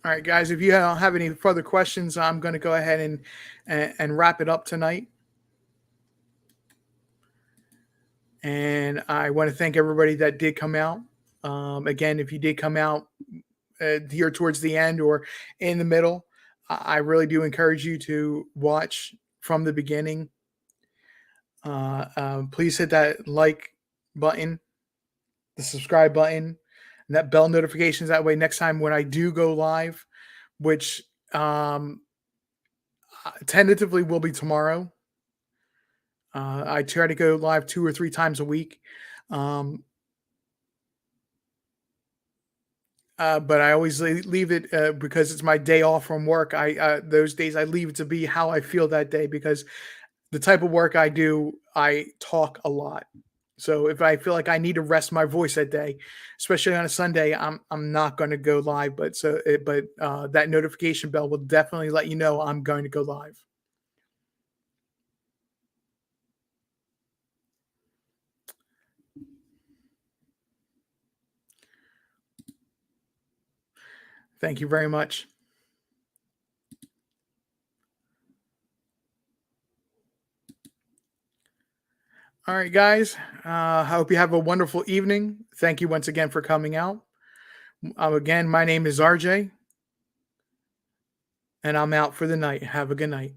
All right, guys, if you don't have any further questions, I'm going to go ahead and wrap it up tonight. And I want to thank everybody that did come out. Again, if you did come out here towards the end or in the middle, I really do encourage you to watch from the beginning. Please hit that like button, the subscribe button, and that bell notifications. That way, next time when I do go live, which tentatively will be tomorrow, I try to go live 2 or 3 times a week. But I always leave it because it's my day off from work. Those days I leave it to be how I feel that day, because the type of work I do, I talk a lot. So if I feel like I need to rest my voice that day, especially on a Sunday, I'm not going to go live. But that notification bell will definitely let you know I'm going to go live. Thank you very much. All right, guys. I hope you have a wonderful evening. Thank you once again for coming out. Again, my name is RJ, and I'm out for the night. Have a good night.